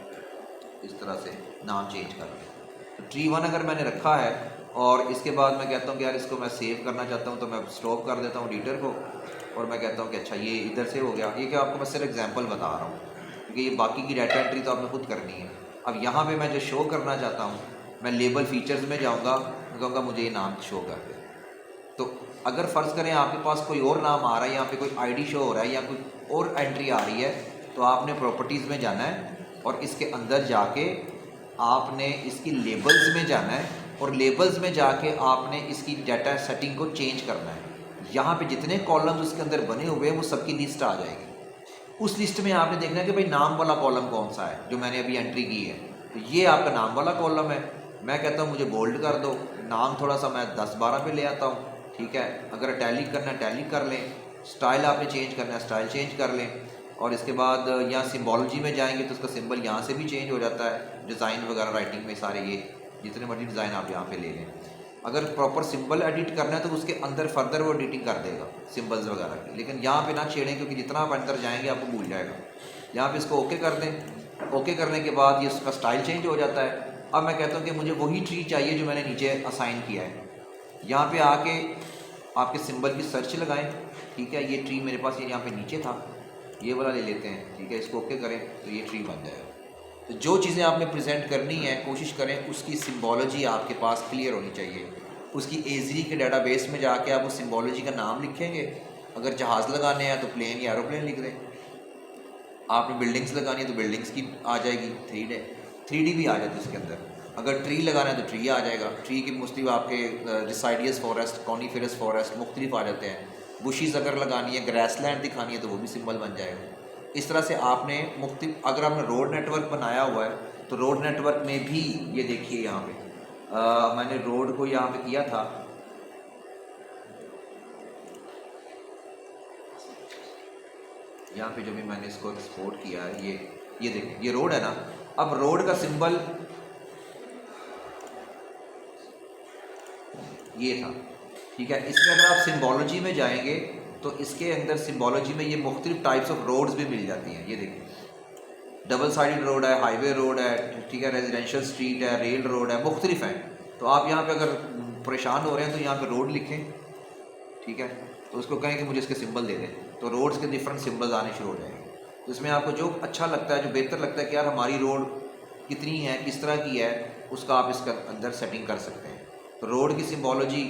इस तरह से नाम चेंज कर लें। तो tree1 अगर मैंने रखा है और इसके बाद मैं कहता हूँ कि यार इसको मैं सेव करना चाहता हूँ तो मैं स्टॉप कर देता हूँ एडिटर को और मैं कहता हूँ कि अच्छा ये इधर से हो गया। ये क्या आपको मैं सिर्फ एग्जांपल बता रहा हूँ क्योंकि ये बाकी की डाटा एंट्री तो आपने खुद करनी है। अब यहाँ पे मैं जो शो करना चाहता हूँ, मैं लेबल फीचर्स में जाऊँगा, मैं कहूँगा मुझे ये नाम शो कर दे। तो अगर फ़र्ज़ करें आपके पास कोई और नाम आ रहा है, यहाँ पे कोई आईडी शो हो रहा है या कोई और एंट्री आ रही है, तो आपने प्रॉपर्टीज़ में जाना है और इसके अंदर जाके आपने इसकी लेबल्स में जाना है और लेबल्स में जाके आपने इसकी डाटा सेटिंग को चेंज करना है। यहाँ पे जितने कॉलम्स उसके अंदर बने हुए हैं वो सबकी लिस्ट आ जाएगी। उस लिस्ट में आपने देखना है कि भाई नाम वाला कॉलम कौन सा है जो मैंने अभी एंट्री की है, तो ये आपका नाम वाला कॉलम है। मैं कहता हूँ मुझे बोल्ड कर दो, नाम थोड़ा सा मैं 10-12 पे ले आता हूँ, ठीक है। अगर टैलिक करना है टैलिक कर लें, स्टाइल आपने चेंज करना है स्टाइल चेंज कर लें। और इसके बाद यहाँ सिम्बोलॉजी में जाएंगे तो उसका सिंबल यहाँ से भी चेंज हो जाता है। डिज़ाइन वगैरह राइटिंग में सारे ये जितने मर्जी डिज़ाइन आप यहाँ पे ले लें। अगर प्रॉपर सिंबल एडिट करना है तो उसके अंदर फर्दर वो एडिटिंग कर देगा सिंबल्स वगैरह की, लेकिन यहाँ पे ना छेड़ें क्योंकि जितना आप अंदर जाएंगे आपको भूल जाएगा। यहाँ पे इसको ओके कर दें, ओके करने के बाद ये उसका स्टाइल चेंज हो जाता है। अब मैं कहता हूँ कि मुझे वही ट्री चाहिए जो मैंने नीचे असाइन किया है। यहाँ पे आके आपके सिंबल की सर्च लगाएं, ठीक है। ये ट्री मेरे पास ये यहाँ पे नीचे था, ये वाला ले लेते हैं, ठीक है। इसको ओके करें तो ये ट्री बन जाएगा। तो जो चीज़ें आपने प्रेजेंट करनी है कोशिश करें उसकी सिंबोलॉजी आपके पास क्लियर होनी चाहिए। उसकी एजरी के डाटाबेस में जाके आप उस सिंबोलॉजी का नाम लिखेंगे। अगर जहाज़ लगाने हैं तो प्लेन या एरोप्लेन लिख दें। आपने बिल्डिंग्स लगानी है तो बिल्डिंग्स की आ जाएगी, 3D भी आ जाती है उसके अंदर। अगर ट्री लगाना है तो ट्री आ जाएगा। ट्री की मुख्तलिफ आपके डिसाइडियस फॉरेस्ट, कॉनीफेरस फॉरेस्ट मुख्तलिफ आ जाते हैं। बुशीज़ अगर लगानी है, ग्रासलैंड दिखानी है तो वो भी सिंबल बन जाएगा। इस तरह से आपने मुख्तलिफ, अगर आपने रोड नेटवर्क बनाया हुआ है तो रोड नेटवर्क में भी ये देखिए यहाँ पे मैंने रोड को यहाँ पे किया था, यहाँ पे जो भी मैंने इसको एक्सपोर्ट किया है ये देखिए ये रोड है ना। अब रोड का सिंबल ये था, ठीक है। इसमें अगर आप सिंबोलॉजी में जाएंगे तो इसके अंदर सिंबोलॉजी में ये मुख्तलिफ टाइप्स ऑफ रोड्स भी मिल जाती हैं। ये देखिए डबल साइडेड रोड है, हाईवे रोड है, ठीक है, रेजिडेंशियल स्ट्रीट है, रेल रोड है, मुख्तलिफ हैं। तो आप यहाँ पे अगर परेशान हो रहे हैं तो यहाँ पे रोड लिखें, ठीक है। तो उसको कहें कि मुझे इसके सिंबल दे दें, तो रोड्स के डिफरेंट सिंबल्स आने शुरू हो जाएंगे। तो इसमें आपको जो अच्छा लगता है, जो बेहतर लगता है कि यार हमारी रोड कितनी है, किस तरह की है, उसका आप इसका अंदर सेटिंग कर सकते हैं। तो रोड की सिंबोलॉजी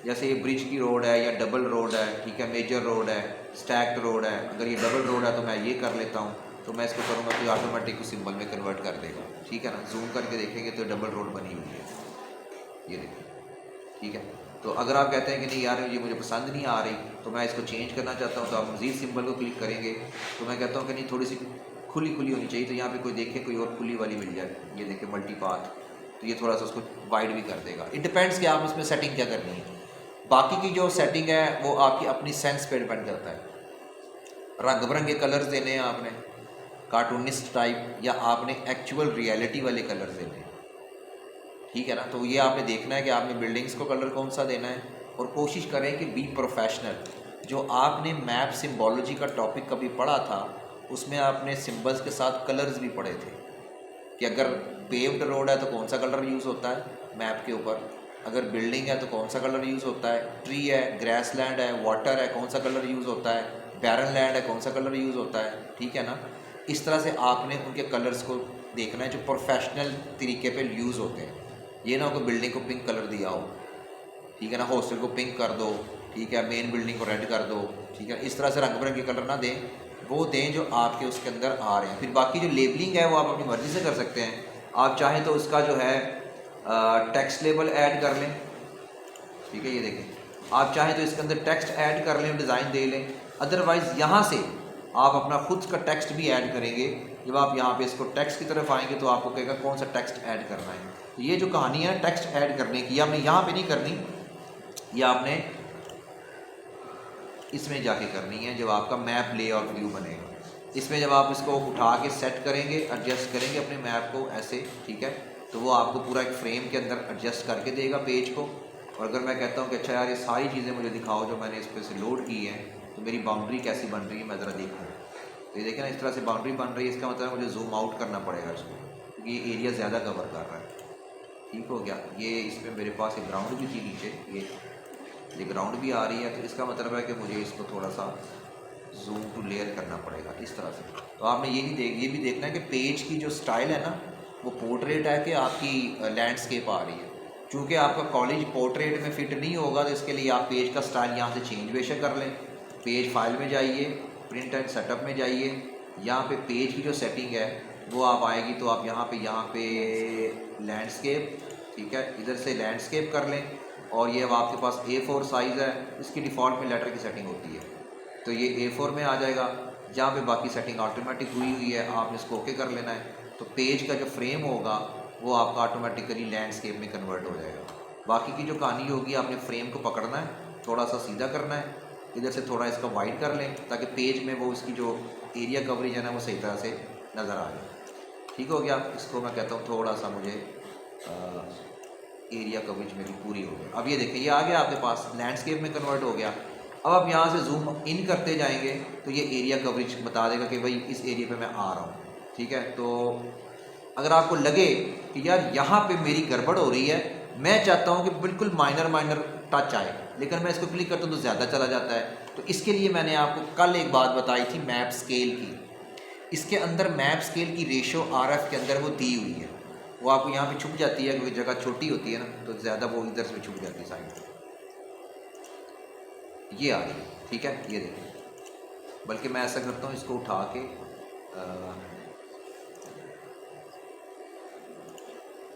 जैसे ये ब्रिज की रोड है या डबल रोड है, ठीक है, मेजर रोड है, स्टैक्ड रोड है। अगर ये डबल रोड है तो मैं ये कर लेता हूँ, तो मैं इसको करूँगा तो ऑटोमेटिक उस सिंबल में कन्वर्ट कर देगा, ठीक है ना। जूम करके देखेंगे तो डबल रोड बनी हुई है, ये देखिए, ठीक है। तो अगर आप कहते हैं कि नहीं यार ये मुझे पसंद नहीं आ रही तो मैं इसको चेंज करना चाहता हूँ, तो आप मज़ीद सिंबल को क्लिक करेंगे। तो मैं कहता हूँ कि नहीं थोड़ी सी खुली खुली होनी चाहिए, तो यहाँ पे कोई देखे कोई और खुली वाली मिल जाए, ये देखे मल्टीपाथ, तो ये थोड़ा सा उसको वाइड भी कर देगा। इट डिपेंड्स कि आप उसमें सेटिंग क्या करनी है। बाकी की जो सेटिंग है वो आपकी अपनी सेंस पे डिपेंड करता है। रंग बिरंगे कलर्स देने हैं आपने, कार्टूनिस्ट टाइप, या आपने एक्चुअल रियलिटी वाले कलर्स देने हैं, ठीक है ना। तो ये आपने देखना है कि आपने बिल्डिंग्स को कलर कौन सा देना है, और कोशिश करें कि बी प्रोफेशनल। जो आपने मैप सिंबोलॉजी का टॉपिक कभी पढ़ा था उसमें आपने सिंबल्स के साथ कलर्स भी पढ़े थे कि अगर पेव्ड रोड है तो कौन सा कलर यूज़ होता है मैप के ऊपर, अगर बिल्डिंग है तो कौन सा कलर यूज़ होता है, ट्री है, ग्रास लैंड है, वाटर है, कौन सा कलर यूज़ होता है, बैरन लैंड है, कौन सा कलर यूज़ होता है, ठीक है ना। इस तरह से आपने उनके कलर्स को देखना है जो प्रोफेशनल तरीके पे यूज़ होते हैं। ये ना हो कि बिल्डिंग को पिंक कलर दिया हो, ठीक है ना, हॉस्टल को पिंक कर दो, ठीक है, मेन बिल्डिंग को रेड कर दो, ठीक है, इस तरह से रंग बिरंगे कलर ना दें, वो दें जो आपके उसके अंदर आ रहे हैं। फिर बाकी जो लेबलिंग है वो आप अपनी मर्ज़ी से कर सकते हैं। आप चाहें तो उसका जो है टेक्स्ट लेबल ऐड कर लें, ठीक है, ये देखें, आप चाहें तो इसके अंदर टेक्स्ट ऐड कर लें, डिज़ाइन दे लें। अदरवाइज़ यहाँ से आप अपना खुद का टेक्स्ट भी ऐड करेंगे। जब आप यहाँ पे इसको टेक्स्ट की तरफ आएंगे तो आपको कहेगा कौन सा टेक्स्ट ऐड करना है। तो ये जो कहानी है टेक्स्ट ऐड करने की, आपने यहाँ पे नहीं करनी, ये आपने इसमें जाके करनी है जब आपका मैप लेआउट व्यू बनेगा। इसमें जब आप इसको उठा के सेट करेंगे, एडजस्ट करेंगे अपने मैप को ऐसे, ठीक है, तो वो आपको पूरा एक फ्रेम के अंदर एडजस्ट करके देगा पेज को। और अगर मैं कहता हूँ कि अच्छा यार ये सारी चीज़ें मुझे दिखाओ जो मैंने इस पर से लोड की हैं, तो मेरी बाउंड्री कैसी बन रही है मैं ज़रा देखूँ, तो ये देखें ना, इस तरह से बाउंड्री बन रही है। इसका मतलब मुझे जूम आउट करना पड़ेगा इसको, क्योंकि ये एरिया ज़्यादा कवर कर रहा है। ठीक हो गया। ये इसमें मेरे पास एक ग्राउंड भी थी नीचे, ये ग्राउंड भी आ रही है, तो इसका मतलब है कि मुझे इसको थोड़ा सा जूम टू लेयर करना पड़ेगा इस तरह से। तो आपने ये भी देखना है कि पेज की जो स्टाइल है ना वो पोर्ट्रेट है कि आपकी लैंडस्केप आ रही है। चूँकि आपका कॉलेज पोर्ट्रेट में फिट नहीं होगा, तो इसके लिए आप पेज का स्टाइल यहाँ से चेंज बेशक कर लें। पेज फाइल में जाइए, प्रिंट एंड सेटअप में जाइए, यहाँ पे पेज की जो सेटिंग है वो आप आएगी तो आप यहाँ पे लैंडस्केप, ठीक है, इधर से लैंडस्केप कर लें। और ये अब आपके पास A4 साइज़ है, इसकी डिफ़ॉल्ट में लेटर की सेटिंग होती है, तो ये A4 में आ जाएगा। जहाँ पे बाकी सेटिंग ऑटोमेटिक हुई है आपने इसको ओके कर लेना है, तो पेज का जो फ्रेम होगा वो आपका ऑटोमेटिकली लैंडस्केप में कन्वर्ट हो जाएगा। बाकी की जो कहानी होगी आपने फ्रेम को पकड़ना है, थोड़ा सा सीधा करना है, इधर से थोड़ा इसका वाइड कर लें ताकि पेज में वो इसकी जो एरिया कवरेज है ना वो सही तरह से नज़र आ जाए। ठीक हो गया। इसको मैं कहता हूँ थोड़ा सा मुझे एरिया कवरेज मेरी पूरी हो गई। अब ये देखें ये आ गया आपके पास लैंडस्केप में कन्वर्ट हो गया। अब आप यहाँ से जूम इन करते जाएंगे तो ये एरिया कवरेज बता देगा कि भाई इस एरिया पे मैं आ रहा हूँ, ठीक है। तो अगर आपको लगे कि यार यहाँ पे मेरी गड़बड़ हो रही है, मैं चाहता हूँ कि बिल्कुल माइनर टच आए, लेकिन मैं इसको क्लिक करता हूँ तो ज़्यादा चला जाता है, तो इसके लिए मैंने आपको कल एक बात बताई थी मैप स्केल की। इसके अंदर मैप स्केल की रेशो RF के अंदर वो दी हुई है, वो आपको यहाँ पे छुप जाती है क्योंकि जगह छोटी होती है ना, तो ज़्यादा वो इधर से छुप जाती है साइड। ये आ रही है, ठीक है, ये देखिए। बल्कि मैं ऐसा करता हूँ इसको उठा के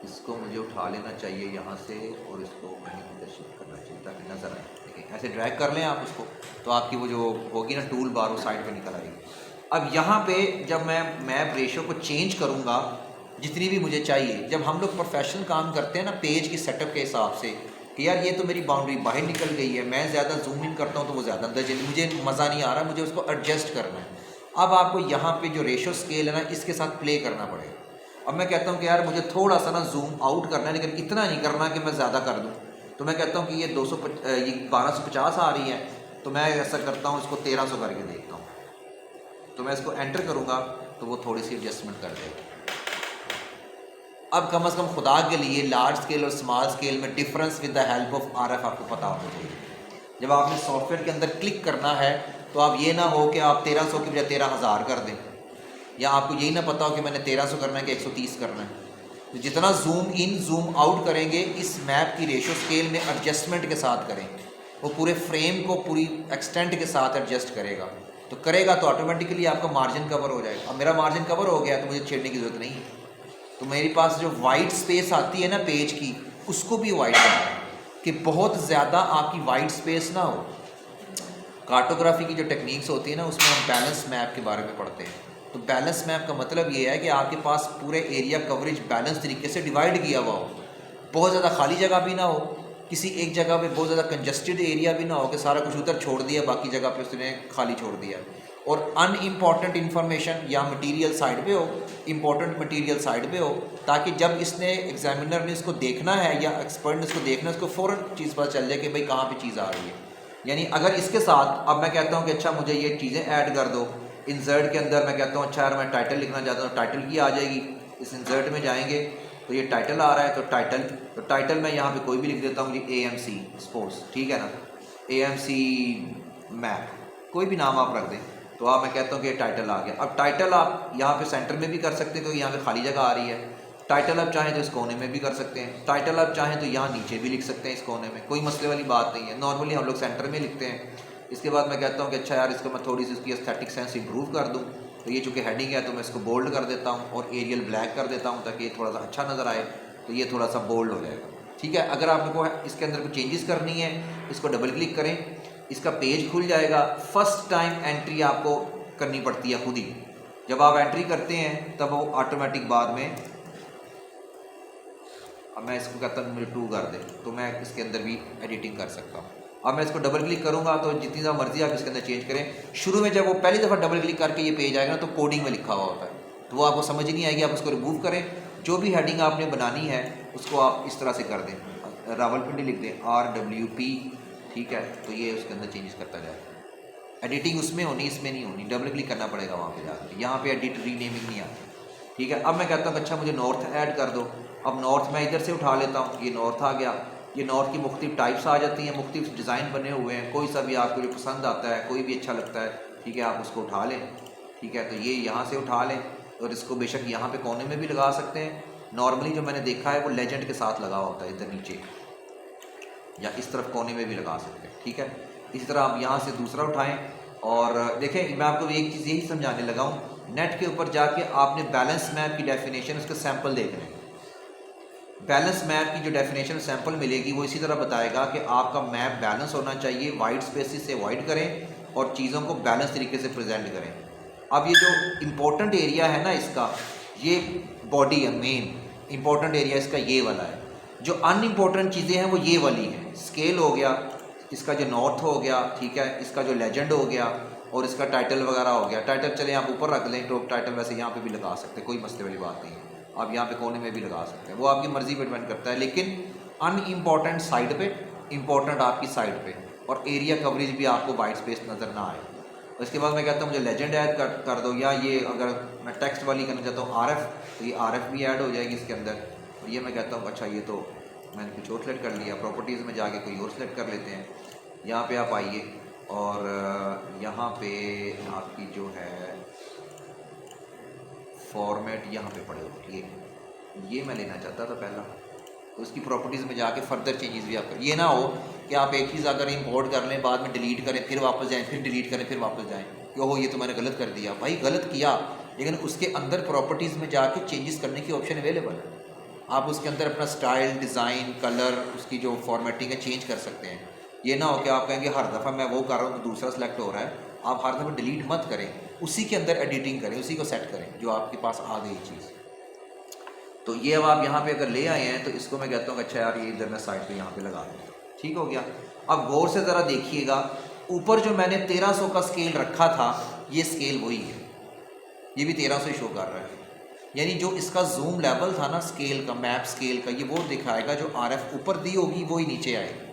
इसको मुझे उठा लेना चाहिए यहाँ से और इसको कहीं इधर शिफ्ट करना चाहिए ताकि नज़र आए। देखिए ऐसे ड्रैग कर लें आप उसको, तो आपकी वो जो होगी ना टूल बार वो साइड पे निकल आएगी। अब यहाँ पे जब मैं मैप रेशो को चेंज करूँगा जितनी भी मुझे चाहिए, जब हम लोग प्रोफेशनल काम करते हैं ना पेज की सेटअप के हिसाब से कि यार ये तो मेरी बाउंड्री बाहर निकल गई है, मैं ज़्यादा जूम इन करता हूँ तो वो ज़्यादा अंदर चली, मुझे मज़ा नहीं आ रहा, मुझे उसको एडजस्ट करना है। अब आपको यहाँ पे जो रेशो स्केल है ना इसके साथ प्ले करना पड़ेगा। अब मैं कहता हूँ कि यार मुझे थोड़ा सा ना जूम आउट करना है, लेकिन इतना नहीं करना कि मैं ज़्यादा कर दूँ, तो मैं कहता हूँ कि ये 1250 आ रही है, तो मैं ऐसा करता हूँ इसको 1300 करके देखता हूँ। तो मैं इसको एंटर करूँगा तो वो थोड़ी सी एडजस्टमेंट कर देगा। अब कम से कम खुदा के लिए लार्ज स्केल और स्मॉल स्केल में difference with the help of RF आपको पता होना चाहिए। जब आपने सॉफ्टवेयर के अंदर क्लिक करना है तो आप ये ना हो कि आप 1300 की बजाय 13000 कर दें, या आपको यही ना पता हो कि मैंने 1300 करना है कि 130 करना है। तो जितना जूम इन जूम आउट करेंगे इस मैप की रेशो स्केल में एडजस्टमेंट के साथ करें, वो पूरे फ्रेम को पूरी एक्सटेंट के साथ एडजस्ट करेगा, तो करेगा तो ऑटोमेटिकली आपका मार्जिन कवर हो जाएगा। अब मेरा मार्जिन कवर हो गया तो मुझे छेड़ने की ज़रूरत नहीं है, तो मेरे पास जो वाइट स्पेस आती है ना पेज की उसको भी वाइट करना है कि बहुत ज़्यादा आपकी वाइट स्पेस ना हो। कार्टोग्राफी की जो टेक्निक्स होती है ना उसमें हम बैलेंस मैप के बारे में पढ़ते हैं। तो बैलेंस मैप का मतलब ये है कि आपके पास पूरे एरिया कवरेज बैलेंस तरीके से डिवाइड किया हुआ हो, बहुत ज़्यादा खाली जगह भी ना हो, किसी एक जगह पे बहुत ज़्यादा कंजस्टेड एरिया भी ना हो कि सारा कुछ उधर छोड़ दिया बाकी जगह पे उसने खाली छोड़ दिया, और अनइम्पॉर्टेंट इन्फॉर्मेशन या मटेरियल साइड पे हो, इम्पॉर्टेंट मटेरियल साइड पे हो, ताकि जब इसने एग्जामिनर ने इसको देखना है या एक्सपर्ट ने इसको देखना है उसको फ़ौरन चीज़ पता चल जाए कि भाई कहाँ पे चीज़ आ रही है। यानी अगर इसके साथ अब मैं कहता हूँ कि अच्छा मुझे ये चीज़ें ऐड कर दो, इंसर्ट के अंदर मैं कहता हूँ अच्छा यार मैं टाइटल लिखना चाहता हूँ, टाइटल की आ जाएगी। इस इंसर्ट में जाएंगे तो ये टाइटल आ रहा है, तो टाइटल मैं यहाँ पे कोई भी लिख देता हूँ जी AMC स्पोर्ट्स, ठीक है ना, AMC मैप, कोई भी नाम आप रख दें, तो आप मैं कहता हूँ कि ये टाइटल आ गया। अब टाइटल आप यहाँ पे सेंटर में भी कर सकते हैं क्योंकि यहाँ पे खाली जगह आ रही है, टाइटल आप चाहें तो इस कोने में भी कर सकते हैं, टाइटल आप चाहें तो यहाँ नीचे भी लिख सकते हैं इस कोने में, कोई मसले वाली बात नहीं है। नॉर्मली हम लोग सेंटर में लिखते हैं। इसके बाद मैं कहता हूँ कि अच्छा यार इसको मैं थोड़ी सी इसकी एस्थेटिक सेंस इंप्रूव कर दूँ, तो ये चूँकि हेडिंग है तो मैं इसको बोल्ड कर देता हूँ और एरियल ब्लैक कर देता हूँ ताकि ये थोड़ा सा अच्छा नज़र आए, तो ये थोड़ा सा बोल्ड हो जाएगा। ठीक है, अगर आपको इसके अंदर कोई चेंजेस करनी है इसको डबल क्लिक करें, इसका पेज खुल जाएगा। फर्स्ट टाइम एंट्री आपको करनी पड़ती है खुद ही, जब आप एंट्री करते हैं तब वो ऑटोमेटिक बाद में, अब मैं इसको कहता हूँ मुझे 2 कर दे तो मैं इसके अंदर भी एडिटिंग कर सकता हूँ। अब मैं इसको डबल क्लिक करूँगा तो जितनी ज़्यादा मर्जी आप इसके अंदर चेंज करें। शुरू में जब वो पहली दफ़ा डबल क्लिक करके ये पेज आएगा ना तो कोडिंग में लिखा हुआ होता है, तो वो आपको समझ ही नहीं आएगी। आप उसको रिमूव करें, जो भी हेडिंग आपने बनानी है उसको आप इस तरह से कर दें, रावलपिंडी लिख दें RWP, ठीक है, तो ये उसके अंदर चेंजेस करता जाए। एडिटिंग उसमें होनी, इसमें नहीं होनी, डबल क्लिक करना पड़ेगा वहाँ पे जाकर, यहाँ पे एडिट रीनेमिंग नहीं आती। ठीक है, अब मैं कहता हूँ अच्छा मुझे नॉर्थ ऐड कर दो। अब नॉर्थ मैं इधर से उठा लेता हूँ, ये नॉर्थ आ गया। ये नॉर्थ की मुख्तलिफ टाइप्स आ जाती हैं, मुख्तलिफ डिज़ाइन बने हुए हैं, कोई सा भी आपको जो पसंद आता है, कोई भी अच्छा लगता है, ठीक है, आप उसको उठा लें। ठीक है, तो ये यहाँ से उठा लें और इसको बेशक यहाँ पे कोने में भी लगा सकते हैं। नॉर्मली जो मैंने देखा है वो लेजेंड के साथ लगा होता है इधर नीचे, या इस तरफ कोने में भी लगा सकते हैं। ठीक है, इसी तरह आप यहाँ से दूसरा उठाएँ और देखें, मैं आपको एक चीज़ यही समझाने लगा हूँ, नेट के ऊपर जाके आपने बैलेंस मैप की डेफिनेशन, उसके सैंपल देखने हैं। बैलेंस मैप की जो डेफिनेशन सैंपल मिलेगी वो इसी तरह बताएगा कि आपका मैप बैलेंस होना चाहिए, वाइट स्पेसिस से अवॉइड करें और चीज़ों को बैलेंस तरीके से प्रेजेंट करें। अब ये जो इम्पोर्टेंट एरिया है ना इसका, ये बॉडी है, मेन इम्पोर्टेंट एरिया इसका ये वाला है। जो अनइम्पोर्टेंट चीज़ें हैं वो ये वाली हैं, स्केल हो गया, इसका जो नॉर्थ हो गया, ठीक है, इसका जो लेजेंड हो गया और इसका टाइटल वगैरह हो गया। टाइटल चले आप ऊपर रख लें, टॉप टाइटल वैसे यहाँ पे भी लगा सकते हैं, कोई मसले वाली बात नहीं है। आप यहाँ पे कोने में भी लगा सकते हैं, वो आपकी मर्ज़ी पे डिपेंड करता है। लेकिन अनइम्पॉर्टेंट साइड पे, इम्पॉर्टेंट आपकी साइड पे, और एरिया कवरेज भी आपको वाइट स्पेस नज़र ना आए। और इसके बाद मैं कहता हूँ मुझे लेजेंड ऐड कर दो, या ये अगर मैं टेक्स्ट वाली करना चाहता हूँ RF, तो ये RF भी ऐड हो जाएगी इसके अंदर। और ये मैं कहता हूँ अच्छा ये तो मैंने कुछ और सेलेक्ट कर लिया, प्रॉपर्टीज़ में जाके कोई और सेलेक्ट कर लेते हैं। यहाँ पे आप आइए और यहाँ पे आपकी जो है फॉर्मेट यहाँ पे पड़े हो, ये मैं लेना चाहता था पहला, तो उसकी प्रॉपर्टीज़ में जाके फर्दर चेंजेस भी आप करें। ये ना हो कि आप एक चीज़ अगर इंपोर्ट कर लें, बाद में डिलीट करें, फिर वापस जाएं, फिर डिलीट करें, फिर वापस जाएं कि ओहो ये तो मैंने गलत कर दिया। भाई गलत किया, लेकिन उसके अंदर प्रॉपर्टीज़ में जाके चेंजेस करने की ऑप्शन अवेलेबल है। आप उसके अंदर अपना स्टाइल, डिज़ाइन, कलर, उसकी जो फॉर्मेटिंग है चेंज कर सकते हैं। ये ना हो कि आप कहेंगे हर दफ़ा मैं वो कर रहा हूँ तो दूसरा सेलेक्ट हो रहा है। आप हर दफ़ा डिलीट मत करें, उसी के अंदर एडिटिंग करें, उसी को सेट करें जो आपके पास आ गई चीज़। तो ये अब आप यहाँ पे अगर ले आए हैं तो इसको मैं कहता हूँ अच्छा यार ये इधर मैं साइड पे यहाँ पे लगा दूँ, ठीक हो गया। अब गौर से ज़रा देखिएगा, ऊपर जो मैंने 1300 का स्केल रखा था, ये स्केल वही है, ये भी 1300 शो कर रहा है। यानी जो इसका जूम लेवल था ना स्केल का, मैप स्केल का, ये वो दिखाएगा जो RF ऊपर दी होगी वही नीचे आएगी।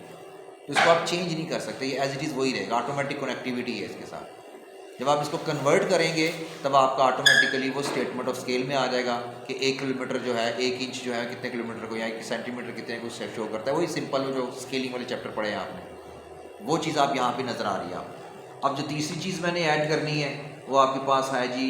तो इसको आप चेंज नहीं कर सकते, ये एज इट इज़ वही रहेगा। ऑटोमेटिक कनेक्टिविटी है इसके साथ। जब आप इसको कन्वर्ट करेंगे तब आपका ऑटोमेटिकली वो स्टेटमेंट ऑफ स्केल में आ जाएगा कि 1 किलोमीटर जो है, 1 इंच जो है कितने किलोमीटर को, या 1 सेंटीमीटर कितने को शो करता है। वही सिंपल जो स्केलिंग वाले चैप्टर पढ़े हैं आपने, वो चीज़ आप यहाँ पे नज़र आ रही है आप। अब जो तीसरी चीज़ मैंने ऐड करनी है वो आपके पास है जी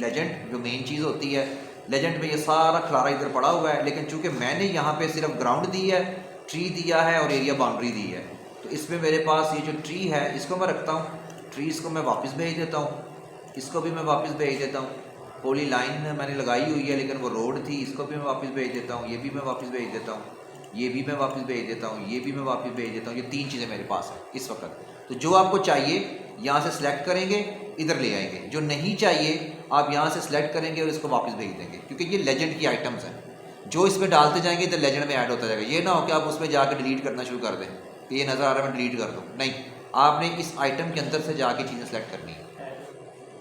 लेजेंड, जो मेन चीज़ होती है। लेजेंड में ये सारा खलारा इधर पड़ा हुआ है, लेकिन चूँकि मैंने यहाँ पे सिर्फ ग्राउंड दी है, ट्री दिया है और एरिया बाउंड्री दी है, तो इसमें मेरे पास ये जो ट्री है इसको मैं रखता हूँ, ट्रीज़ को मैं वापस भेज देता हूँ, इसको भी मैं वापस भेज देता हूँ। पॉली लाइन मैंने लगाई हुई है लेकिन वो रोड थी, इसको भी मैं वापस भेज देता हूँ, ये भी मैं वापस भेज देता हूँ, ये भी मैं वापस भेज देता हूँ, ये भी मैं वापस भेज देता हूँ। ये 3 चीज़ें मेरे पास हैं इस वक्त। तो जो आपको चाहिए यहाँ से सिलेक्ट करेंगे, इधर ले आएंगे, जो नहीं चाहिए आप यहाँ से सिलेक्ट करेंगे और इसको वापस भेज देंगे, क्योंकि ये लेजेंड की आइटम्स हैं। जो इसमें डालते जाएंगे इधर लेजेंड में ऐड होता जाएगा। ये ना हो कि आप उसमें जाकर डिलीट करना शुरू कर दें कि ये नज़र आ रहा है मैं डिलीट कर दूँ, नहीं, आपने इस आइटम के अंदर से जाके चीज़ें सेलेक्ट करनी है,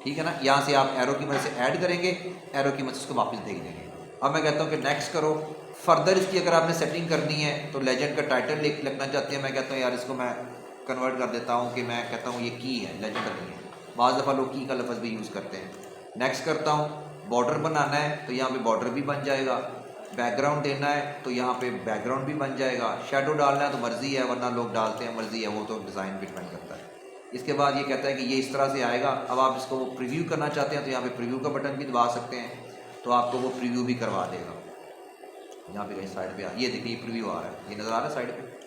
ठीक है ना। यहाँ से आप एरो की मदद से ऐड करेंगे, एरो की मदद से उसको वापस भेज देंगे। अब मैं कहता हूँ कि नेक्स्ट करो। फर्दर इसकी अगर आपने सेटिंग करनी है तो लेजेंड का टाइटल लिखना चाहते हैं, मैं कहता हूँ यार इसको मैं कन्वर्ट कर देता हूँ कि मैं कहता हूँ ये की है, लेजेंड नहीं है। बाज़ दफ़ा लोग की का लफ्ज़ भी यूज़ करते हैं। नेक्स्ट करता हूँ। बॉर्डर बनाना है तो यहाँ पे बॉर्डर भी बन जाएगा, बैकग्राउंड देना है तो यहाँ पे बैकग्राउंड भी बन जाएगा, शेडो डालना है तो मर्ज़ी है, वरना लोग डालते हैं मर्ज़ी है, वो तो डिज़ाइन पे डिपेंड करता है। इसके बाद ये कहता है कि ये इस तरह से आएगा। अब आप इसको प्रीव्यू करना चाहते हैं तो यहाँ पे प्रीव्यू का बटन भी दबा सकते हैं, तो आपको वो प्रीव्यू भी करवा देगा। यहाँ पे कहीं साइड पे ये देखिए प्रीव्यू आ रहा है, ये नज़र आ रहा है साइड पे।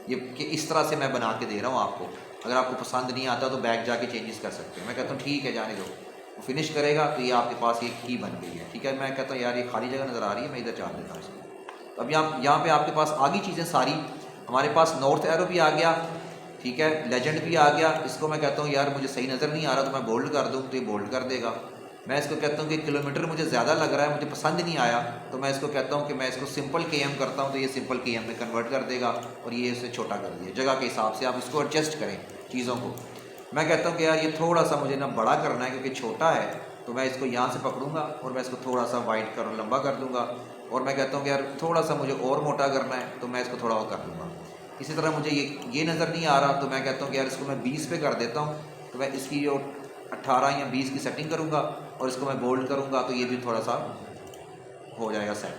ये कि इस तरह से मैं बना के दे रहा हूँ आपको। अगर आपको पसंद नहीं आता तो बैक जाके चेंजेस कर सकते हो। मैं कहता हूँ ठीक है जाने दो, वो फिनिश करेगा तो ये आपके पास ये की बन गई है। ठीक है, मैं कहता हूँ यार ये खाली जगह नज़र आ रही है, मैं इधर चाल देता हूँ इसको। तो अब यहाँ पे आपके पास आ गई चीज़ें सारी। हमारे पास नॉर्थ एरो भी आ गया, ठीक है, लेजेंड भी आ गया। इसको मैं कहता हूँ यार मुझे सही नज़र नहीं आ रहा तो मैं बोल्ड कर दूँ तो ये बोल्ड कर देगा। मैं इसको कहता हूँ कि किलोमीटर मुझे ज़्यादा लग रहा है, मुझे पसंद नहीं आया, तो मैं इसको कहता हूँ कि मैं इसको सिंपल KM करता हूँ तो ये सिंपल KM में कन्वर्ट कर देगा और ये इसे छोटा कर दिया। जगह के हिसाब से आप इसको एडजस्ट करें चीज़ों को। मैं कहता हूँ कि यार ये थोड़ा सा मुझे ना बड़ा करना है क्योंकि छोटा है, तो मैं इसको यहाँ से पकड़ूंगा और मैं इसको थोड़ा सा वाइड कर लंबा कर दूँगा। और मैं कहता हूँ कि यार थोड़ा सा मुझे और मोटा करना है तो मैं इसको थोड़ा और कर दूँगा। इसी तरह मुझे ये नज़र नहीं आ रहा तो मैं कहता हूँ कि यार इसको मैं 20 पे कर देता हूँ, तो मैं इसकी जो 18 या 20 की सेटिंग करूँगा और इसको मैं बोल्ड करूँगा तो ये भी थोड़ा सा हो जाएगा सेट।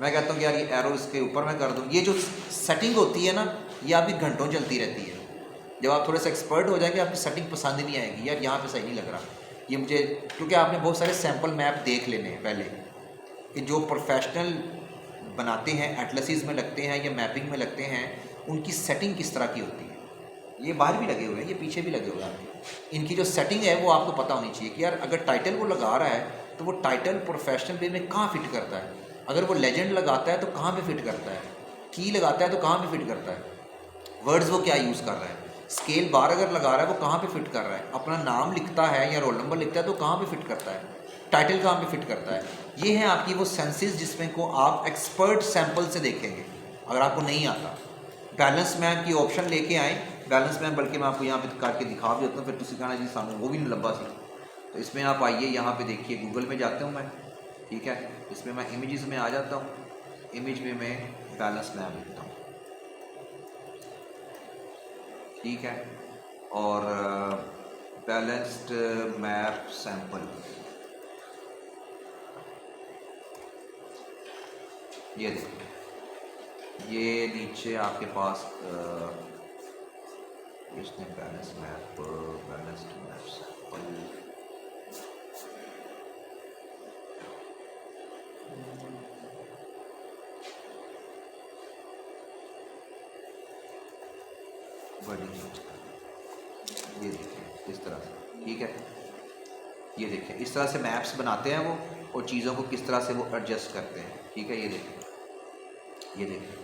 मैं कहता हूँ कि यार ये एरो इसके ऊपर मैं कर दूँ। ये जो सेटिंग होती है ना, ये आपकी घंटों चलती रहती है। जब आप थोड़े से एक्सपर्ट हो जाएंगे आपकी सेटिंग पसंद नहीं आएगी, यार यहाँ पे सही नहीं लग रहा ये मुझे, क्योंकि आपने बहुत सारे सैम्पल मैप देख लेने हैं पहले कि जो प्रोफेशनल बनाते हैं, एटलसीज में लगते हैं या मैपिंग में लगते हैं, उनकी सेटिंग किस तरह की होती है। ये बाहर भी लगे हुए हैं, ये पीछे भी लगे हुए हैं आपके। इनकी जो सेटिंग है वो आपको पता होनी चाहिए कि यार अगर टाइटल वो लगा रहा है तो वो टाइटल प्रोफेशनल वे में कहाँ फिट करता है। अगर वो लेजेंड लगाता है तो कहाँ पे फिट करता है, की लगाता है तो कहाँ पे फिट करता है, वर्ड्स वो क्या यूज़ कर रहा है, स्केल बार अगर लगा रहा है वो कहाँ पे फिट कर रहा है, अपना नाम लिखता है या रोल नंबर लिखता है तो कहाँ पे फिट करता है, टाइटल कहाँ पे फिट करता है। ये है आपकी वो सेंसेस जिसमें को आप एक्सपर्ट सैंपल से देखेंगे। अगर आपको नहीं आता बैलेंस मैप की ऑप्शन लेके आए, बैलेंस मैप बल्कि मैं आपको यहाँ पे करके दिखा भी देता हूँ, फिर तुम कहना जी सामने वो भी नहीं लंबा सी। तो इसमें आप आइए, यहाँ पे देखिए, गूगल में जाता हूँ मैं, ठीक है, इसमें मैं इमेजेस में आ जाता हूँ, इमेज में मैं बैलेंस मैप लिखता हूँ, ठीक है, और बैलेंस्ड मैप सैंपल, ये देखिए, ये नीचे आपके पास इसने balance map, balanced map sample, ये देखिए इस तरह से, ठीक है, ये देखिए इस तरह से मैप्स बनाते हैं वो, और चीज़ों को किस तरह से वो एडजस्ट करते हैं, ठीक है। ये देखिए, ये देखिए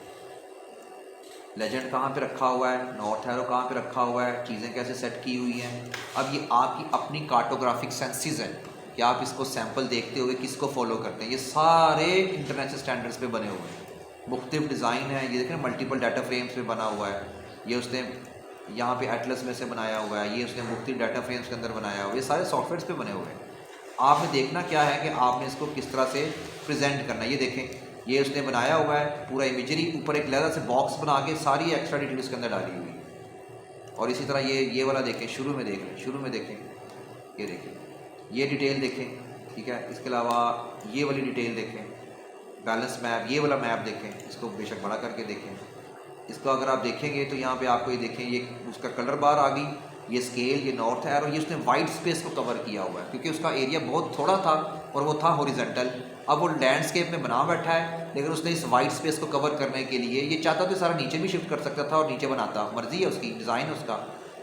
लेजेंड कहाँ पे रखा हुआ है, नॉर्थ एरो कहाँ पे रखा हुआ है, चीज़ें कैसे सेट की हुई हैं। अब ये आपकी अपनी कार्टोग्राफिक सेंसेस हैं कि आप इसको सैंपल देखते हुए किसको फॉलो करते हैं। ये सारे इंटरनेशनल स्टैंडर्ड्स पे बने हुए हैं, मुख्तलिफ डिज़ाइन है, ये देखें मल्टीपल डाटा फ्रेम्स पे बना हुआ है, ये उसने यहाँ पे एटलस में से बनाया हुआ है, ये उसने मुख्तलिफ डाटा फ्रेम्स के अंदर बनाया हुआ है, ये सारे सॉफ्टवेयर्स पे बने हुए हैं। आपने देखना क्या है कि आपने इसको किस तरह से प्रेजेंट करना है। ये देखें, ये उसने बनाया हुआ है पूरा इमेजरी, ऊपर एक लहरा से बॉक्स बना के सारी एक्स्ट्रा डिटेल इसके अंदर डाली हुई। और इसी तरह ये वाला देखें, शुरू में देखें, शुरू में देखें, ये देखें, ये डिटेल देखें, ठीक है। इसके अलावा ये वाली डिटेल देखें, बैलेंस मैप, ये वाला मैप देखें, इसको बेशक बड़ा करके देखें। इसको अगर आप देखेंगे तो यहाँ पे आपको ये देखें, ये उसका कलर बार आ गई, ये स्केल, ये नॉर्थ एरो, ये उसने वाइट स्पेस को कवर किया हुआ है क्योंकि उसका एरिया बहुत थोड़ा था और वो था हॉरिजेंटल। अब वो लैंडस्केप में बना बैठा है, लेकिन उसने इस वाइट स्पेस को कवर करने के लिए, ये चाहता तो सारा नीचे भी शिफ्ट कर सकता था और नीचे बनाता, मर्जी है उसकी, डिज़ाइन है उसका,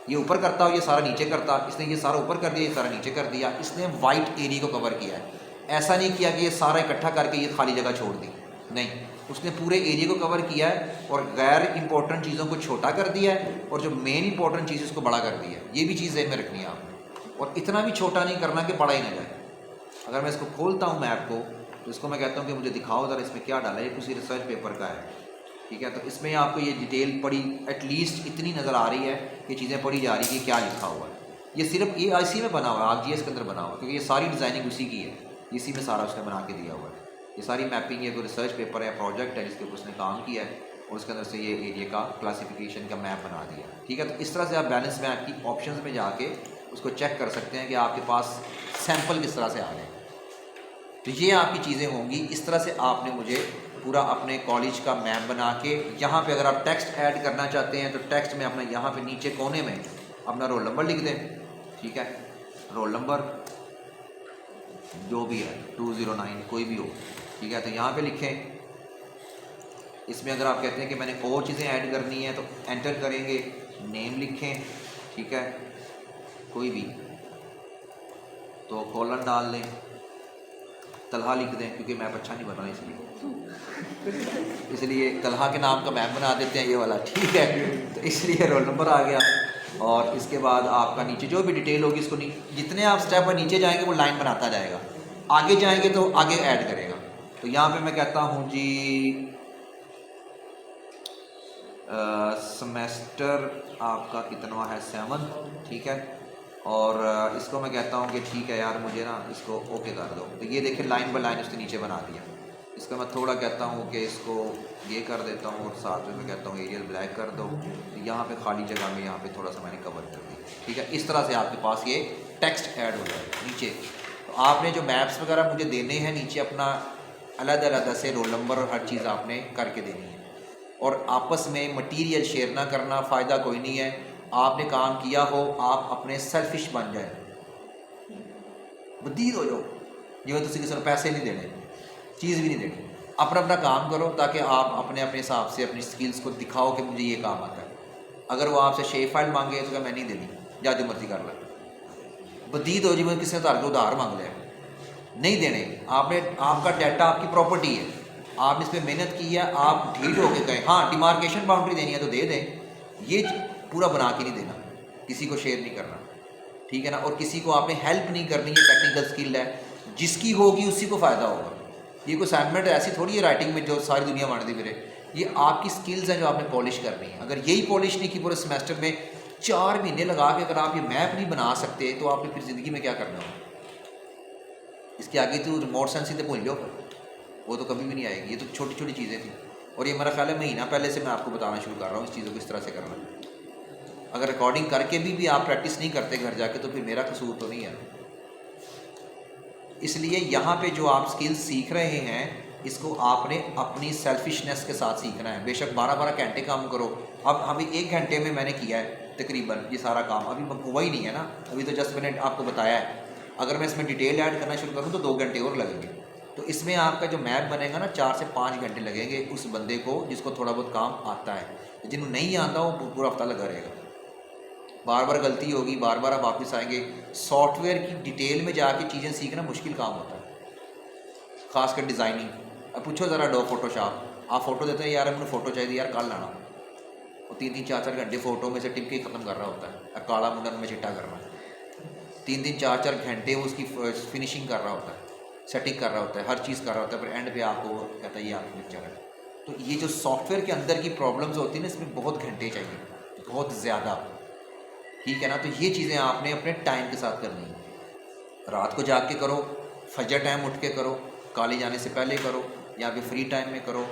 ये ऊपर करता और ये सारा नीचे करता। इसने ये सारा ऊपर कर दिया, ये सारा नीचे कर दिया। इसने वाइट एरिया को कवर किया है, ऐसा नहीं किया कि ये सारा इकट्ठा करके ये खाली जगह छोड़ दी, नहीं, उसने पूरे एरिया को कवर किया है और गैर इंपॉर्टेंट चीज़ों को छोटा कर दिया है और जो मेन इंपॉर्टेंट चीज़ उसको बड़ा कर दिया है। ये भी चीज़ में रखनी है आपने, और इतना भी छोटा नहीं करना कि बड़ा ही ना जाए। अगर मैं इसको खोलता हूँ मैप को तो इसको मैं कहता हूँ कि मुझे दिखाओ ज़रा इसमें क्या डाला है, ये किसी रिसर्च पेपर का है, ठीक है। तो इसमें आपको ये डिटेल पड़ी एटलीस्ट इतनी नज़र आ रही है कि चीज़ें पढ़ी जा रही है कि क्या लिखा हुआ है। ये सिर्फ ये IC में बना हुआ है, ArcGIS के अंदर बना हुआ है, क्योंकि ये सारी डिज़ाइनिंग उसी की है, इसी में सारा उसने बना के दिया हुआ है। ये सारी मैपिंग, ये कोई रिसर्च पेपर है, प्रोजेक्ट है जिसके ऊपर उसने काम किया है और उसके अंदर से ये एरिया का क्लासिफिकेशन का मैप बना दिया, ठीक है। तो इस तरह से आप बैलेंस मैप की ऑप्शंस में जाके उसको चेक कर सकते हैं कि आपके पास सैंपल किस तरह से आ रहे हैं। तो ये आपकी चीज़ें होंगी। इस तरह से आपने मुझे पूरा अपने कॉलेज का मैप बना के, यहाँ पे अगर आप टेक्स्ट ऐड करना चाहते हैं तो टेक्स्ट में अपना यहाँ पे नीचे कोने में अपना रोल नंबर लिख दें, ठीक है, रोल नंबर जो भी है 209 कोई भी हो, ठीक है, तो यहाँ पे लिखें। इसमें अगर आप कहते हैं कि मैंने और चीज़ें ऐड करनी है तो एंटर करेंगे, नेम लिखें, ठीक है, कोई भी, तो कॉलन डाल दें, तलहा लिख दें क्योंकि मैप अच्छा नहीं बना इसलिए तलहा के नाम का मैप बना देते हैं ये वाला, ठीक है। तो इसलिए रोल नंबर आ गया। और इसके बाद आपका नीचे जो भी डिटेल होगी इसको जितने आप स्टेप पर नीचे जाएंगे वो लाइन बनाता जाएगा, आगे जाएंगे तो आगे ऐड करेगा। तो यहाँ पे मैं कहता हूँ जी सेमेस्टर आपका कितना है, 7, ठीक है। और इसको मैं कहता हूँ कि ठीक है यार मुझे ना इसको ओके कर दो। तो ये देखिए लाइन बाय लाइन उसने नीचे बना दिया। इसका मैं थोड़ा कहता हूँ कि इसको ये कर देता हूँ और साथ में मैं कहता हूँ एरियल ब्लैक कर दो। तो यहाँ पे खाली जगह में यहाँ पे थोड़ा सा मैंने कवर कर दिया, ठीक है। इस तरह से आपके पास ये टेक्स्ट ऐड हो जाएगा नीचे। तो आपने जो मैप्स वगैरह मुझे देने हैं नीचे अपना अलग अलग से रोल नंबर और हर चीज़ आपने करके देनी है। और आपस में मटीरियल शेयर ना करना, फ़ायदा कोई नहीं है। आपने काम किया हो, आप अपने सेल्फिश बन जाए, बदीद हो जाओ, जिवें तुसीं किसी को पैसे नहीं देने, चीज़ भी नहीं देनी, अपना अपना काम करो ताकि आप अपने अपने हिसाब से अपनी स्किल्स को दिखाओ कि मुझे ये काम आता है। अगर वो आपसे शेप फाइल मांगे तो क्या मैं नहीं देनी, जा जो मर्जी कर ले। बदीद हो जिवें किसी ने तार के उधार मांग लिया, नहीं देने। आपने, आपका डाटा आपकी प्रॉपर्टी है, आपने इस पर मेहनत की है, आप ढीठ होके गए। हाँ, डिमार्केशन बाउंड्री देनी है तो दे दें, ये पूरा बना के नहीं देना, किसी को शेयर नहीं करना, ठीक है ना। और किसी को आपने हेल्प नहीं करनी, ये टेक्निकल स्किल है, जिसकी होगी उसी को फ़ायदा होगा। ये कोई असाइनमेंट ऐसी थोड़ी है राइटिंग में जो सारी दुनिया बांटती फिरे, ये आपकी स्किल्स हैं जो आपने पॉलिश करनी है। अगर यही पॉलिश नहीं की पूरे सेमेस्टर में 4 महीने लगा के अगर आप ये मैप नहीं बना सकते तो आपने फिर ज़िंदगी में क्या करना होगा। इसके आगे तो रिमोट सेंसिंग तो भूल जाओ, वो तो कभी भी नहीं आएगी। ये तो छोटी छोटी चीज़ें थी और ये मेरा ख्याल है महीना पहले से मैं आपको बताना शुरू कर रहा हूँ इस चीज़ों को इस तरह से करना। अगर रिकॉर्डिंग करके भी आप प्रैक्टिस नहीं करते घर जाके तो फिर मेरा कसूर तो नहीं है। इसलिए यहाँ पे जो आप स्किल्स सीख रहे हैं इसको आपने अपनी सेल्फिशनेस के साथ सीखना है। बेशक 12-12 घंटे काम करो। अब अभी 1 घंटे में मैंने किया है तकरीबन ये सारा काम, अभी हुआ ही नहीं है ना, अभी तो जस्ट मैंने आपको बताया है। अगर मैं इसमें डिटेल ऐड करना शुरू करूँ तो 2 घंटे और लगेंगे। तो इसमें आपका जो मैप बनेगा ना 4 से 5 घंटे लगेंगे उस बंदे को जिसको थोड़ा बहुत काम आता है। जिन्हें नहीं आता वो पूरा हफ्ता लगा रहेगा, बार बार गलती होगी, बार बार आप वापस आएंगे। सॉफ्टवेयर की डिटेल में जाके चीज़ें सीखना मुश्किल काम होता है, खासकर डिज़ाइनिंग। अब पूछो ज़रा डो फोटोशॉप, आप फ़ोटो देते हैं यार मुझे फ़ोटो चाहिए यार कल लाना, वो 3-3 4-4 घंटे फ़ोटो में से टिप के ख़त्म कर रहा होता है। अब काला मुंडन में चिट्टा करना, 3-3 4-4 घंटे वो उसकी फिनिशिंग कर रहा होता है, सेटिंग कर रहा होता है, हर चीज़ कर रहा होता है, फिर एंड पे आपको कहता है ये आपकी पिक्चर है। तो ये जो सॉफ्टवेयर के अंदर की प्रॉब्लम्स होती है ना, इसमें बहुत घंटे चाहिए, बहुत ज़्यादा, ठीक है ना। तो ये चीज़ें आपने अपने टाइम के साथ करनी है। रात को जाग के करो, फजर टाइम उठ के करो, कॉलेज जाने से पहले करो या फिर फ्री टाइम में करो,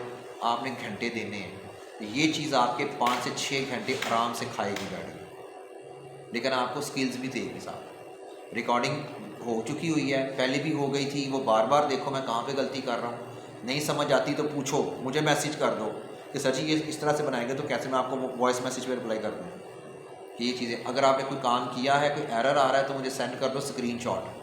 आपने घंटे देने हैं। तो ये चीज़ आपके 5 से 6 घंटे आराम से खाएगी बैठ, लेकिन आपको स्किल्स भी देगी साथ। रिकॉर्डिंग हो चुकी हुई है, पहले भी हो गई थी, वो बार बार देखो मैं कहाँ पे गलती कर रहा हूँ। नहीं समझ आती तो पूछो, मुझे मैसेज कर दो कि सर जी ये इस तरह से बनाएंगे तो कैसे, मैं आपको वॉइस मैसेज पर रिप्लाई कर दूँ। ये चीज़ें, अगर आपने कोई काम किया है, कोई एरर आ रहा है तो मुझे सेंड कर दो स्क्रीनशॉट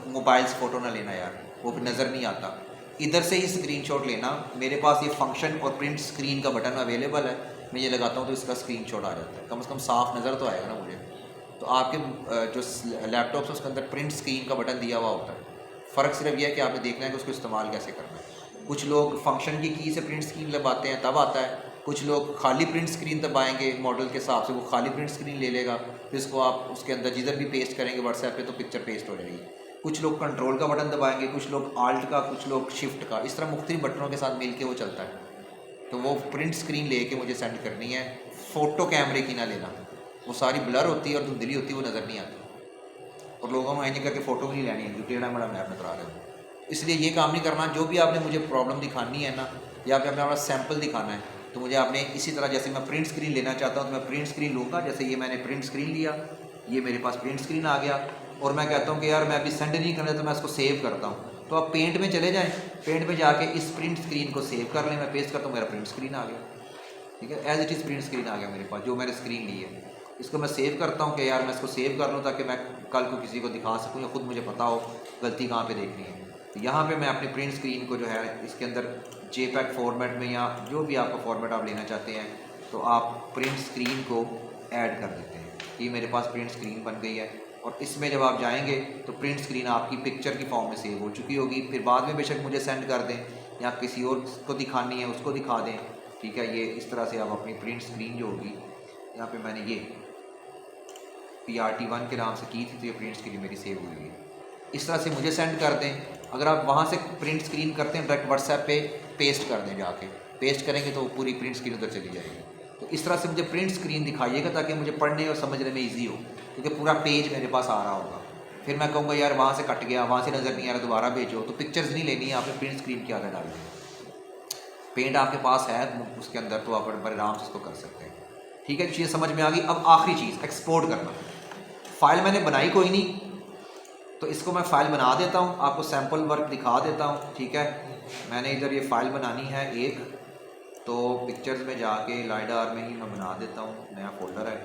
मोबाइल से फ़ोटो ना लेना यार, वो फिर नज़र नहीं आता। इधर से ही स्क्रीनशॉट लेना। मेरे पास ये फंक्शन और प्रिंट स्क्रीन का बटन अवेलेबल है, मैं ये लगाता हूँ तो इसका स्क्रीनशॉट आ जाता है, कम से कम साफ नज़र तो आएगा ना मुझे। तो आपके जो लैपटॉप है उसके अंदर प्रिंट स्क्रीन का बटन दिया हुआ होता है। फ़र्क सिर्फ यह है कि आपने देखना है कि उसको इस्तेमाल कैसे करना है। कुछ लोग फंक्शन की से प्रिंट स्क्रीन लगाते हैं तब आता है, कुछ लोग खाली प्रिंट स्क्रीन दबाएंगे मॉडल के हिसाब से, वो खाली प्रिंट स्क्रीन ले लेगा, फिर इसको आप उसके अंदर जिधर भी पेस्ट करेंगे व्हाट्सएप पे तो पिक्चर पेस्ट हो जाएगी। कुछ लोग कंट्रोल का बटन दबाएंगे, कुछ लोग आल्ट का, कुछ लोग शिफ्ट का, इस तरह मुख्तलिफ बटनों के साथ मिल के वो चलता है। तो वो प्रिंट स्क्रीन लेके मुझे सेंड करनी है। फ़ोटो कैमरे की ना लेना, वो सारी ब्लर होती है और धुंधली होती है, वो नज़र नहीं आती। और लोगों को ऐसे करके फ़ोटो भी नहीं लेनी है, जो टेढ़ा मेढ़ा मैप नजर आ रहा है। इसलिए ये काम नहीं करना। जो भी आपने मुझे प्रॉब्लम दिखानी है ना, या फिर अपना सैम्पल दिखाना है, तो मुझे आपने इसी तरह, जैसे मैं प्रिंट स्क्रीन लेना चाहता हूँ तो मैं प्रिंट स्क्रीन लूँगा। जैसे ये मैंने प्रिंट स्क्रीन लिया, ये मेरे पास प्रिंट स्क्रीन आ गया, और मैं कहता हूँ कि यार मैं अभी सेंड नहीं करना तो मैं इसको सेव करता हूँ। तो आप पेंट में चले जाएँ, पेंट में जाके इस प्रिंट स्क्रीन को सेव कर लें, मैं पेस्ट करता हूँ, मेरा प्रिंट स्क्रीन आ गया, ठीक है। As it is print screen आ गया मेरे पास, जो मैंने स्क्रीन ली है। इसको मैं सेव करता हूँ कि यार मैं इसको सेव कर लूँ ताकि मैं कल को किसी को दिखा सकूँ या खुद मुझे पता हो गलती कहाँ पे देखनी है। तो यहाँ पे मैं अपनी प्रिंट स्क्रीन को जो है इसके अंदर JPEG फॉर्मेट में या जो भी आपका फॉर्मेट आप लेना चाहते हैं, तो आप प्रिंट स्क्रीन को ऐड कर देते हैं। ये मेरे पास प्रिंट स्क्रीन बन गई है और इसमें जब आप जाएंगे तो प्रिंट स्क्रीन आपकी पिक्चर की फॉर्म में सेव हो चुकी होगी। फिर बाद में बेशक मुझे सेंड कर दें या किसी और को दिखानी है उसको दिखा दें, ठीक है। ये इस तरह से आप अपनी प्रिंट स्क्रीन जो होगी, यहाँ पे मैंने ये PRT1 के नाम से की थी, तो ये प्रिंट स्क्रीन मेरी सेव हुई है। इस तरह से मुझे सेंड कर दें। अगर आप वहाँ से प्रिंट स्क्रीन करते हैं डायरेक्ट व्हाट्सएप पे पेस्ट कर दें, जाके पेस्ट करेंगे तो पूरी प्रिंट स्क्रीन उधर चली जाएगी। तो इस तरह से मुझे प्रिंट स्क्रीन दिखाइएगा ताकि मुझे पढ़ने और समझने में ईजी हो, क्योंकि पूरा पेज मेरे पास आ रहा होगा। फिर मैं कहूँगा यार वहाँ से कट गया, वहाँ से नज़र नहीं आ रहा, दोबारा भेजो। तो पिक्चर्स नहीं लेनी है, आपने प्रिंट स्क्रीन की आदत डाल दी। पेंट आपके पास है उसके अंदर, तो आप बड़े आराम से उसको कर सकते हैं, ठीक है। चीज़ समझ में आ गई। अब आखिरी चीज़ एक्सपोर्ट करना। फ़ाइल मैंने बनाई कोई नहीं, तो इसको मैं फ़ाइल बना देता हूँ, आपको सैम्पल वर्क दिखा देता हूँ, ठीक है। मैंने इधर ये फ़ाइल बनानी है एक, तो पिक्चर्स में जाके लाइडार में ही मैं बना देता हूँ, नया फोल्डर है।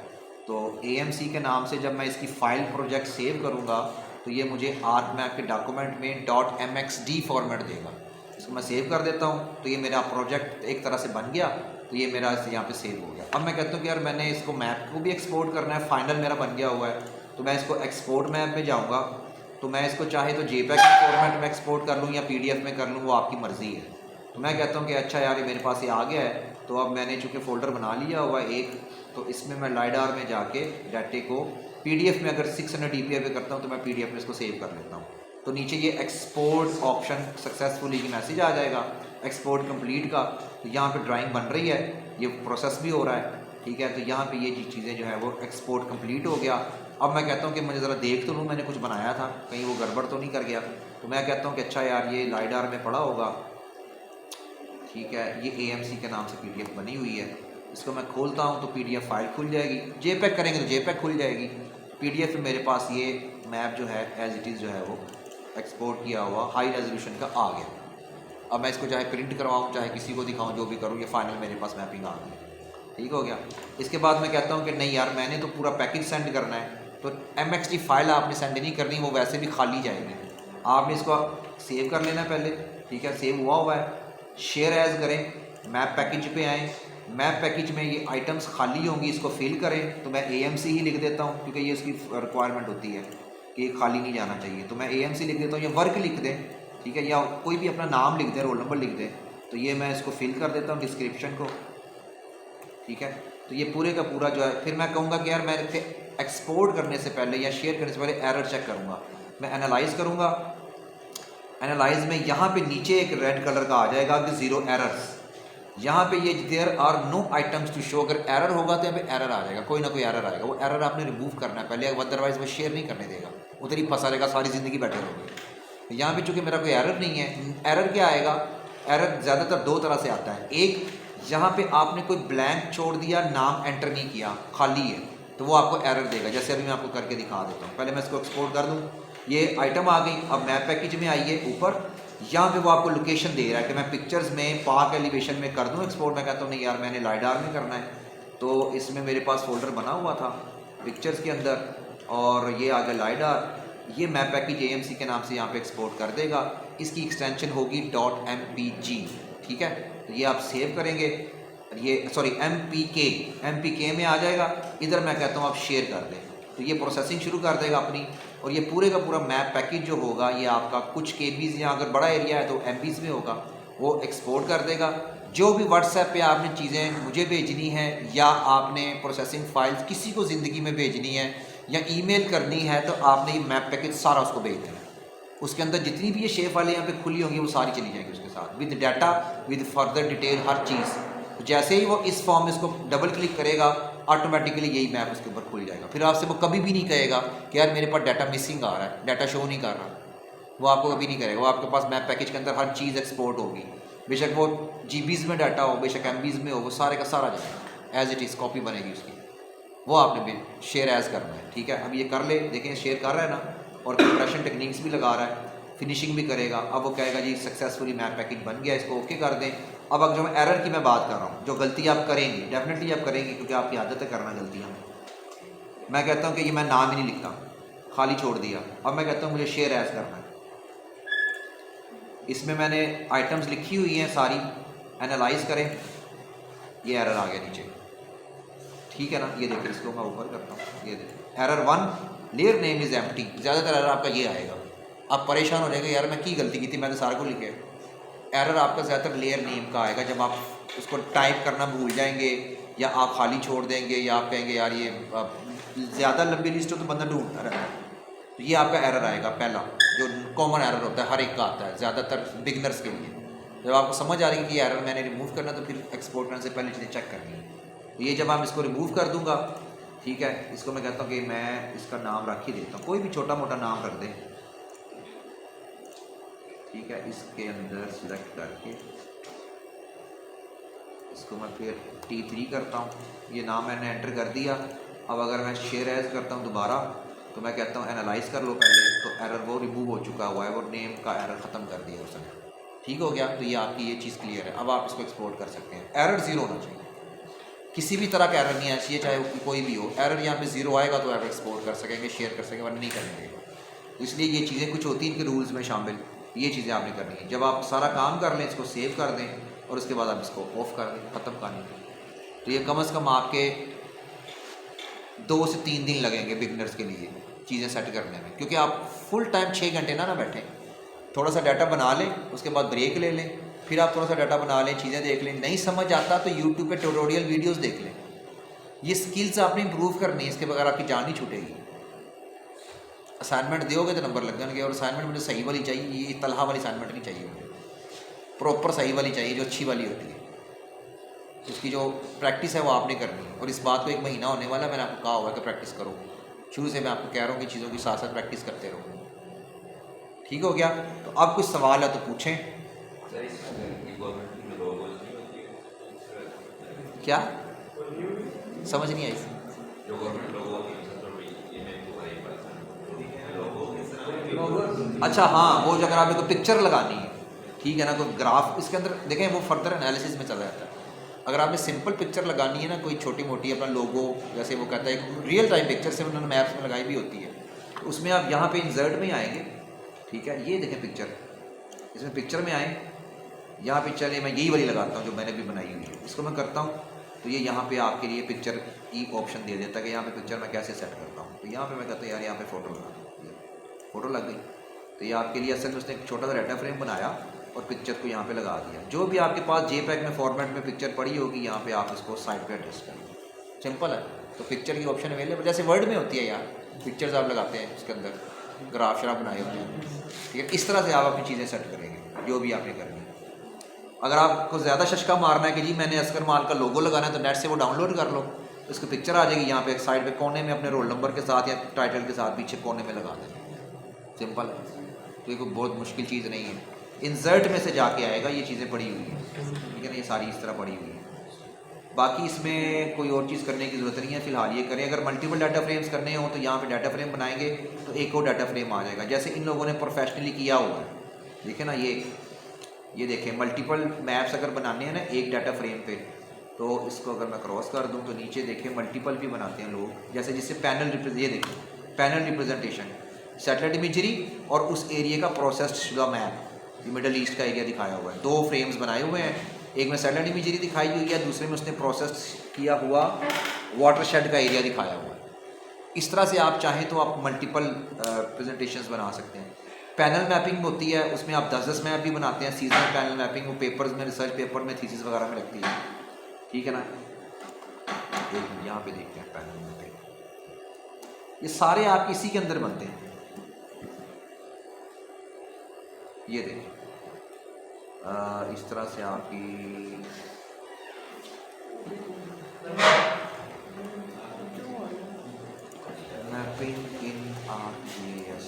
तो AMC के नाम से जब मैं इसकी फ़ाइल प्रोजेक्ट सेव करूँगा तो ये मुझे ArcMap के डॉक्यूमेंट में .mxd फॉर्मेट देगा। इसको मैं सेव कर देता हूँ, तो ये मेरा प्रोजेक्ट एक तरह से बन गया। तो ये मेरा यहाँ पे सेव हो गया। अब मैं कहता हूँ कि यार मैंने इसको मैप को भी एक्सपोर्ट करना है, फाइनल मेरा बन गया हुआ है। तो मैं इसको एक्सपोर्ट मैप में जाऊँगा, तो मैं इसको चाहे तो JPEG के फॉर्मेट में एक्सपोर्ट कर लूँ या PDF में कर लूँ, वो आपकी मर्ज़ी है। तो मैं कहता हूँ कि अच्छा यार ये मेरे पास ये आ गया है, तो अब मैंने चूँकि फ़ोल्डर बना लिया हुआ है एक, तो इसमें मैं लाइडार में जाके डाटे को PDF में अगर 600 DPI पे करता हूँ तो मैं PDF में इसको सेव कर लेता हूँ। तो नीचे ये एक्सपोर्ट ऑप्शन सक्सेसफुली की मैसेज आ जाएगा एक्सपोर्ट कंप्लीट का। तो यहाँ पे ड्राइंग बन रही है, ये प्रोसेस भी हो रहा है, ठीक है। तो यहाँ पे ये चीज़ें जो है वो एक्सपोर्ट कंप्लीट हो गया। अब मैं कहता हूँ कि मुझे ज़रा देख तो लूँ मैंने कुछ बनाया था, कहीं वो गड़बड़ तो नहीं कर गया। तो मैं कहता हूँ कि अच्छा यार ये लाइडार में पड़ा होगा, ठीक है। ये AMC के नाम से PDF बनी हुई है, इसको मैं खोलता हूँ तो PDF फाइल खुल जाएगी। JPEG करेंगे तो JPEG खुल जाएगी। PDF में मेरे पास ये मैप जो है एज इट इज़ जो है वो एक्सपोर्ट किया हुआ हाई रेजोल्यूशन का आ गया। अब मैं इसको चाहे प्रिंट करवाऊँ चाहे किसी को दिखाऊँ, जो भी करूँ, ये फाइनल मेरे पास मैपिंग आ गई, ठीक हो गया। इसके बाद मैं कहता हूँ कि नहीं यार मैंने तो पूरा पैकेज सेंड करना है, तो MXD फाइल आपने सेंड नहीं करनी, वो वैसे भी खाली जाएगी। आपने इसको सेव कर लेना पहले, ठीक है। सेव हुआ है, शेयर एज करें, मैप पैकेज पे आएँ, मैप पैकेज में ये आइटम्स खाली होंगी, इसको फिल करें। तो मैं AMC ही लिख देता हूँ क्योंकि ये उसकी रिक्वायरमेंट होती है कि खाली नहीं जाना चाहिए। तो मैं AMC लिख देता हूँ, ये वर्क लिख दें, ठीक है, या कोई भी अपना नाम लिख दें, रोल नंबर लिख दें। तो ये मैं इसको फिल कर देता हूँ डिस्क्रिप्शन को, ठीक है। तो ये पूरे का पूरा जो है, फिर मैं कहूँगा कि यार मैं एक्सपोर्ट करने से पहले या शेयर करने से पहले एरर चेक करूँगा। मैं एनालाइज करूँगा, एनालाइज में यहाँ पे नीचे एक रेड कलर का आ जाएगा कि 0 एरर्स। यहाँ पे ये there are no items to show, अगर एरर होगा तो यहाँ पे एरर आ जाएगा, कोई ना कोई एरर आएगा। वो एरर आपने रिमूव करना है पहले, अदरवाइज वो शेयर नहीं करने देगा, उधर ही फंसा रहेगा, सारी ज़िंदगी बैठे रहोगे। यहाँ पे चूँकि मेरा कोई एरर नहीं है, एरर क्या आएगा, एरर ज़्यादातर 2 तरह से आता है। एक, यहाँ पे आपने कोई ब्लैंक छोड़ दिया, नाम एंटर नहीं किया, खाली है, तो वो आपको एरर देगा। जैसे अभी मैं आपको करके दिखा देता हूँ। पहले मैं इसको एक्सपोर्ट कर दूँ, ये आइटम आ गई। अब मैप पैकेज में आइए ऊपर, यहाँ पे वो आपको लोकेशन दे रहा है कि मैं पिक्चर्स में पार्क एलिवेशन में कर दूँ एक्सपोर्ट। मैं कहता हूँ नहीं यार मैंने लाइडार में करना है। तो इसमें मेरे पास फोल्डर बना हुआ था पिक्चर्स के अंदर, और ये आ गया लाइडार। ये मैप पैकेज AMC के नाम से यहाँ पे एक्सपोर्ट कर देगा। इसकी एक्सटेंशन होगी .mpg, ठीक है। तो ये आप सेव करेंगे, ये सॉरी MPK में आ जाएगा। इधर मैं कहता हूँ आप शेयर कर दें, तो ये प्रोसेसिंग शुरू कर देगा अपनी। और ये पूरे का पूरा मैप पैकेज जो होगा ये आपका कुछ KBs या अगर बड़ा एरिया है तो MBs में होगा, वो एक्सपोर्ट कर देगा। जो भी व्हाट्सएप पे आपने चीज़ें मुझे भेजनी है या आपने प्रोसेसिंग फाइल्स किसी को ज़िंदगी में भेजनी है या ईमेल करनी है, तो आपने ये मैप पैकेज सारा उसको भेज देना। उसके अंदर जितनी भी ये शेप फाइलें यहाँ पे खुली होंगी वो सारी चली जाएंगी उसके साथ, with data, with further detail, हर चीज़। तो जैसे ही वो इस फॉर्म में इसको डबल क्लिक करेगा, ऑटोमेटिकली यही मैप उसके ऊपर खुल जाएगा। फिर आपसे वो कभी भी नहीं कहेगा कि यार मेरे पास डाटा मिसिंग आ रहा है, डाटा शो नहीं कर रहा, वो आपको कभी नहीं करेगा। वो आपके पास मैप पैकेज के अंदर हर चीज़ एक्सपोर्ट होगी, बेशक वो GBs में डाटा हो, बेशक MBs में हो, वो सारे का सारा जाएगा, एज इट इज़ कॉपी बनेगी उसकी। वो आपने भी शेयर एज करना है, ठीक है। अब ये कर ले, देखें शेयर कर रहा है ना, और कंप्रेशन टेक्निक्स भी लगा रहा है, फिनिशिंग भी करेगा। अब वो कहेगा जी सक्सेसफुली मैप पैकेज बन गया, इसको ओके कर दें। अब अगर जो मैं एरर की मैं बात कर रहा हूँ, जो गलती आप करेंगे, डेफिनेटली आप करेंगे क्योंकि आपकी आदत है करना गलतियाँ। मैं कहता हूँ कि ये मैं नाम ही नहीं लिखता, खाली छोड़ दिया। अब मैं कहता हूँ मुझे शेयर एज करना है, इसमें मैंने आइटम्स लिखी हुई हैं सारी, एनालाइज करें, ये एरर आ गया नीचे, ठीक है ना। ये देखिए, इसको मैं ऊपर करता हूँ, ये देखिए error 1 layer name is empty. ज़्यादातर एरर आपका ये आएगा, आप परेशान हो जाएंगे यार मैं की गलती की थी, मैंने सारे को लिखे। एरर आपका ज़्यादातर लेयर नेम का आएगा, जब आप उसको टाइप करना भूल जाएंगे या आप खाली छोड़ देंगे या आप कहेंगे यार ये ज़्यादा लंबी लिस्ट हो तो बंदा ढूंढता रहता है, तो ये आपका एरर आएगा पहला, जो कॉमन एरर होता है, हर एक का आता है ज़्यादातर बिगनर्स के लिए। जब आपको समझ आ रही है कि ये एरर मैंने रिमूव करना, तो फिर एक्सपोर्ट करने से पहले चीज़ें चेक करनी है। तो ये जब आप इसको रिमूव कर दूंगा, ठीक है, इसको मैं कहता हूँ कि मैं इसका नाम रख ही देता हूँ, कोई भी छोटा मोटा नाम रख दें, ठीक है। इसके अंदर सिलेक्ट करके इसको मैं फिर T3 करता हूँ, ये नाम मैंने एंटर कर दिया। अब अगर मैं शेयर एज करता हूँ दोबारा, तो मैं कहता हूँ एनालाइज कर लो पहले, तो एरर वो रिमूव हो चुका हुआ है, वो नेम का एरर ख़त्म कर दिया उसने, ठीक हो गया। तो ये आपकी ये चीज़ क्लियर है। अब आप इसको एक्सपोर्ट कर सकते हैं। एरर 0 होना चाहिए, किसी भी तरह का एरर नहीं आना चाहिए, चाहे वो कोई भी हो। एरर यहाँ पे 0 आएगा तो एरर एक्सपोर्ट कर सकेंगे, शेयर कर सकेंगे, वरना नहीं करेंगे। तो इसलिए ये चीज़ें कुछ होती हैं इनके रूल्स में शामिल, ये चीज़ें आपने करनी है। जब आप सारा काम कर लें, इसको सेव कर दें और उसके बाद आप इसको ऑफ कर दें, ख़त्म करने के। तो ये कम से कम आपके 2 से 3 दिन लगेंगे बिगनर्स के लिए चीज़ें सेट करने में, क्योंकि आप फुल टाइम 6 घंटे ना बैठें, थोड़ा सा डाटा बना लें, उसके बाद ब्रेक ले लें, फिर आप थोड़ा सा डाटा बना लें, चीज़ें देख लें। नहीं समझ आता तो यूट्यूब पे ट्यूटोरियल वीडियोस देख लें। ये स्किल्स आपने इंप्रूव करनी है, इसके बगैर आपकी जान नहीं छूटेगी। असाइनमेंट दोगे तो नंबर लग जाएंगे, और असाइनमेंट मुझे सही वाली चाहिए, ये तलहा वाली असाइनमेंट नहीं चाहिए मुझे, प्रॉपर सही वाली चाहिए जो अच्छी वाली होती है। उसकी जो प्रैक्टिस है वो आपने करनी है, और इस बात को 1 महीना होने वाला, मैंने आपको कहा हुआ है कि प्रैक्टिस करो। शुरू से मैं आपको कह रहा हूँ कि चीज़ों की साथ साथ प्रैक्टिस करते रहो, ठीक हो गया। तो अब कुछ सवाल है तो पूछें। क्या समझ नहीं आई? अच्छा हाँ, वो जो अगर आपको पिक्चर लगानी है, ठीक है ना, कोई ग्राफ इसके अंदर देखें, वो फर्दर एनालिसिस में चला जाता है। अगर आपने सिंपल पिक्चर लगानी है ना, कोई छोटी मोटी अपना लोगो, जैसे वो कहता है एक रियल टाइम पिक्चर से उन्होंने मैप्स में लगाई भी होती है, तो उसमें आप यहाँ पे इंसर्ट में आएंगे, ठीक है। ये देखें पिक्चर, इसमें पिक्चर में आए, यहाँ पे चले, मैं यही वाली लगाता हूँ जो मैंने भी बनाई हुई है, इसको मैं करता हूँ, तो ये यहाँ पे आपके लिए पिक्चर की ऑप्शन दे देता है कि यहाँ पे पिक्चर मैं कैसे सेट करता हूँ। तो यहाँ पे मैं कहता हूँ यार यहाँ पे फ़ोटो लगा, फ़ोटो लग गई। तो ये आपके लिए असल में उसने एक छोटा सा डाटा फ्रेम बनाया और पिक्चर को यहाँ पे लगा दिया। जो भी आपके पास JPEG में फॉर्मेट में पिक्चर पड़ी होगी, यहाँ पे आप इसको साइड पे एडजस्ट करेंगे, सिंपल है। तो पिक्चर की ऑप्शन अवेलेबल, जैसे वर्ड में होती है यार, पिक्चर्स आप लगाते हैं उसके अंदर, ग्राफ शराफ बनाए होते हैं, ठीक है। इस तरह से आप अपनी चीज़ें सेट करेंगे जो भी आपने करनी है। अगर आपको ज़्यादा शशका मारना है कि जी मैंने अस्कर माल का लोगो लगाना है, तो नेट से वो डाउनलोड कर लो, तो उसकी पिक्चर आ जाएगी यहाँ पे साइड पे कोने में, अपने रोल नंबर के साथ या टाइटल के साथ पीछे कोने में लगा दें, सिंपल है। तो ये कोई बहुत मुश्किल चीज़ नहीं है। इंसर्ट में से जाके आएगा, ये चीज़ें पड़ी हुई हैं, ठीक है ना, ये सारी इस तरह पड़ी हुई है। बाकी इसमें कोई और चीज़ करने की ज़रूरत नहीं है, फ़िलहाल ये करें। अगर मल्टीपल डाटा फ्रेम्स करने हो तो यहाँ पे डाटा फ्रेम बनाएंगे तो एक और डाटा फ्रेम आ जाएगा, जैसे इन लोगों ने प्रोफेशनली किया हुआ है। देखें ना, ये देखें, मल्टीपल मैप्स अगर बनाने हैं ना एक डाटा फ्रेम पे, तो इसको अगर मैं क्रॉस कर दूँ तो नीचे देखें मल्टीपल भी बनाते हैं लोग, जैसे जिससे पैनल, ये देखें पैनल रिप्रेजेंटेशन, सैटेलाइट इमेजरी और उस एरिया का प्रोसेस्ड शुदा मैप, ये मिडल ईस्ट का एरिया दिखाया हुआ है। 2 फ्रेम्स बनाए हुए हैं, एक में सैटेलाइट इमेजरी दिखाई हुई है, दूसरे में उसने प्रोसेस किया हुआ वाटरशेड का एरिया दिखाया हुआ है। इस तरह से आप चाहें तो आप मल्टीपल प्रेजेंटेशंस बना सकते हैं। पैनल मैपिंग होती है, उसमें आप 10-10 मैप भी बनाते हैं। सीजनल पैनल मैपिंग वो पेपर्स में, रिसर्च पेपर में, थीसिस वगैरह में लगती है, ठीक है ना। एक यहाँ पे देखते हैं पैनल मैपिंग, ये सारे आप इसी के अंदर बनते हैं। ये देखिए इस तरह से आपकी मैपिंग इन ArcGIS,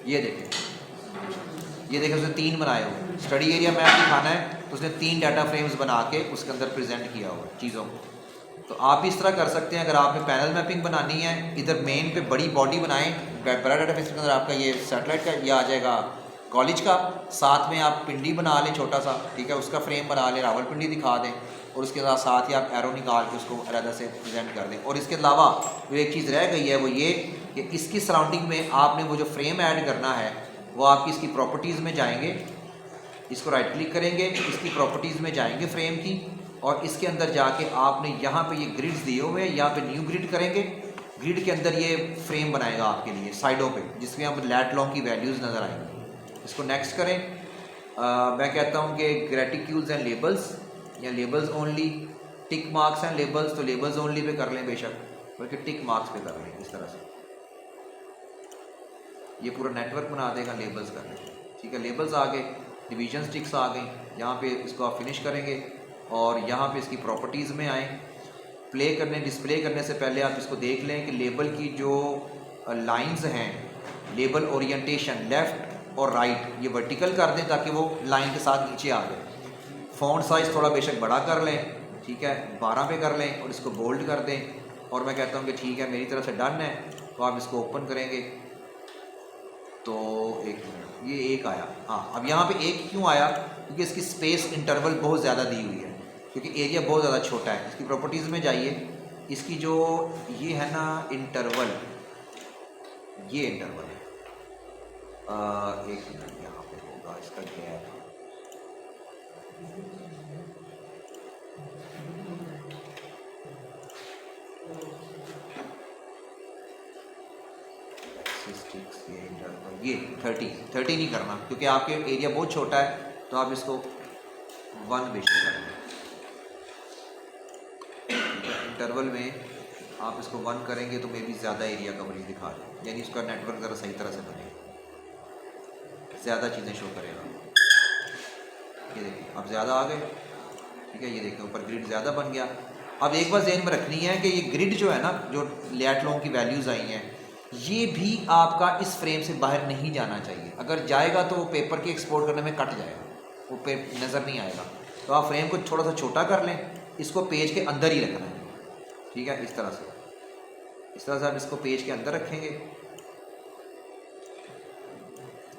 ये देखें उसने 3 बनाए हुए। स्टडी एरिया मैप दिखाना है तो उसने 3 डाटा फ्रेम्स बना के उसके अंदर प्रेजेंट किया हुआ चीज़ों को। तो आप इस तरह कर सकते हैं। अगर आपने पैनल मैपिंग बनानी है, इधर मेन पे बड़ी बॉडी बनाएं, बड़ा डाटा फ्रेम के अंदर आपका ये सैटेलाइट का ये आ जाएगा कॉलेज का, साथ में आप पिंडी बना लें छोटा सा, ठीक है, उसका फ्रेम बना लें, रावलपिंडी दिखा दें, और उसके साथ ही आप एरो निकाल के उसको अलग से प्रेजेंट कर दें। और इसके अलावा जो एक चीज़ रह गई है वो ये कि इसकी सराउंडिंग में आपने वो जो फ्रेम ऐड करना है वो आपकी इसकी प्रॉपर्टीज़ में जाएंगे, इसको राइट क्लिक करेंगे, इसकी प्रॉपर्टीज़ में जाएंगे फ्रेम की, और इसके अंदर जाके आपने यहाँ पे ये ग्रिड्स दिए हुए हैं, यहाँ पे न्यू ग्रिड करेंगे। ग्रिड के अंदर ये फ्रेम बनाएगा आपके लिए साइडों पे, जिसमें आप लैट लॉन्ग की वैल्यूज़ नज़र आएंगी। इसको नेक्स्ट करें। मैं कहता हूँ कि ग्रेटिक्यूल्स एंड लेबल्स या labels only, tick marks and labels, तो लेबल्स ओनली पे कर लें बेशक, बल्कि टिक मार्क्स पे कर लें। इस तरह से ये पूरा नेटवर्क बना देगा, लेबल्स कर लें। ठीक है, लेबल्स आ गए, डिवीजन स्टिक्स आ गई, यहाँ पे इसको आप फिनिश करेंगे और यहाँ पे इसकी प्रॉपर्टीज़ में आए। प्ले करने डिस्प्ले करने से पहले आप इसको देख लें कि लेबल की जो लाइंस हैं, लेबल ओरिएंटेशन लेफ़्ट और राइट, ये वर्टिकल कर दें ताकि वो लाइन के साथ नीचे आ जाए। फ़ॉन्ट साइज़ थोड़ा बेशक बड़ा कर लें, ठीक है, 12 पे कर लें और इसको बोल्ड कर दें। और मैं कहता हूँ कि ठीक है, मेरी तरफ से डन है, तो आप इसको ओपन करेंगे तो एक मिनट, ये एक आया। हाँ, अब यहाँ पे एक क्यों आया? क्योंकि इसकी स्पेस इंटरवल बहुत ज़्यादा दी हुई है, क्योंकि एरिया बहुत ज़्यादा छोटा है। इसकी प्रॉपर्टीज़ में जाइए, इसकी जो ये है ना इंटरवल, ये इंटरवल है, एक मिनट, यहाँ पे होगा इसका गैप, ये 30 नहीं करना, क्योंकि आपके एरिया बहुत छोटा है, तो आप इसको 1 बेशक करेंगे। इंटरवल में आप इसको 1 करेंगे तो मे भी ज़्यादा एरिया कवरेज दिखा दें, यानी उसका नेटवर्क ज़रा सही तरह से बनेगा, ज़्यादा चीज़ें शो करेगा। ये देखिए, अब ज़्यादा आ गए, ठीक है, ये देखिए ऊपर ग्रिड ज़्यादा बन गया। अब एक बात ज़हन में रखनी है कि ये ग्रिड जो है ना, जो लैट लॉन्ग की वैल्यूज़ आई हैं, ये भी आपका इस फ्रेम से बाहर नहीं जाना चाहिए। अगर जाएगा तो वो पेपर के एक्सपोर्ट करने में कट जाएगा, वो पे नज़र नहीं आएगा। तो आप फ्रेम को थोड़ा सा छोटा कर लें, इसको पेज के अंदर ही रखना है, ठीक है, इस तरह से आप इसको पेज के अंदर रखेंगे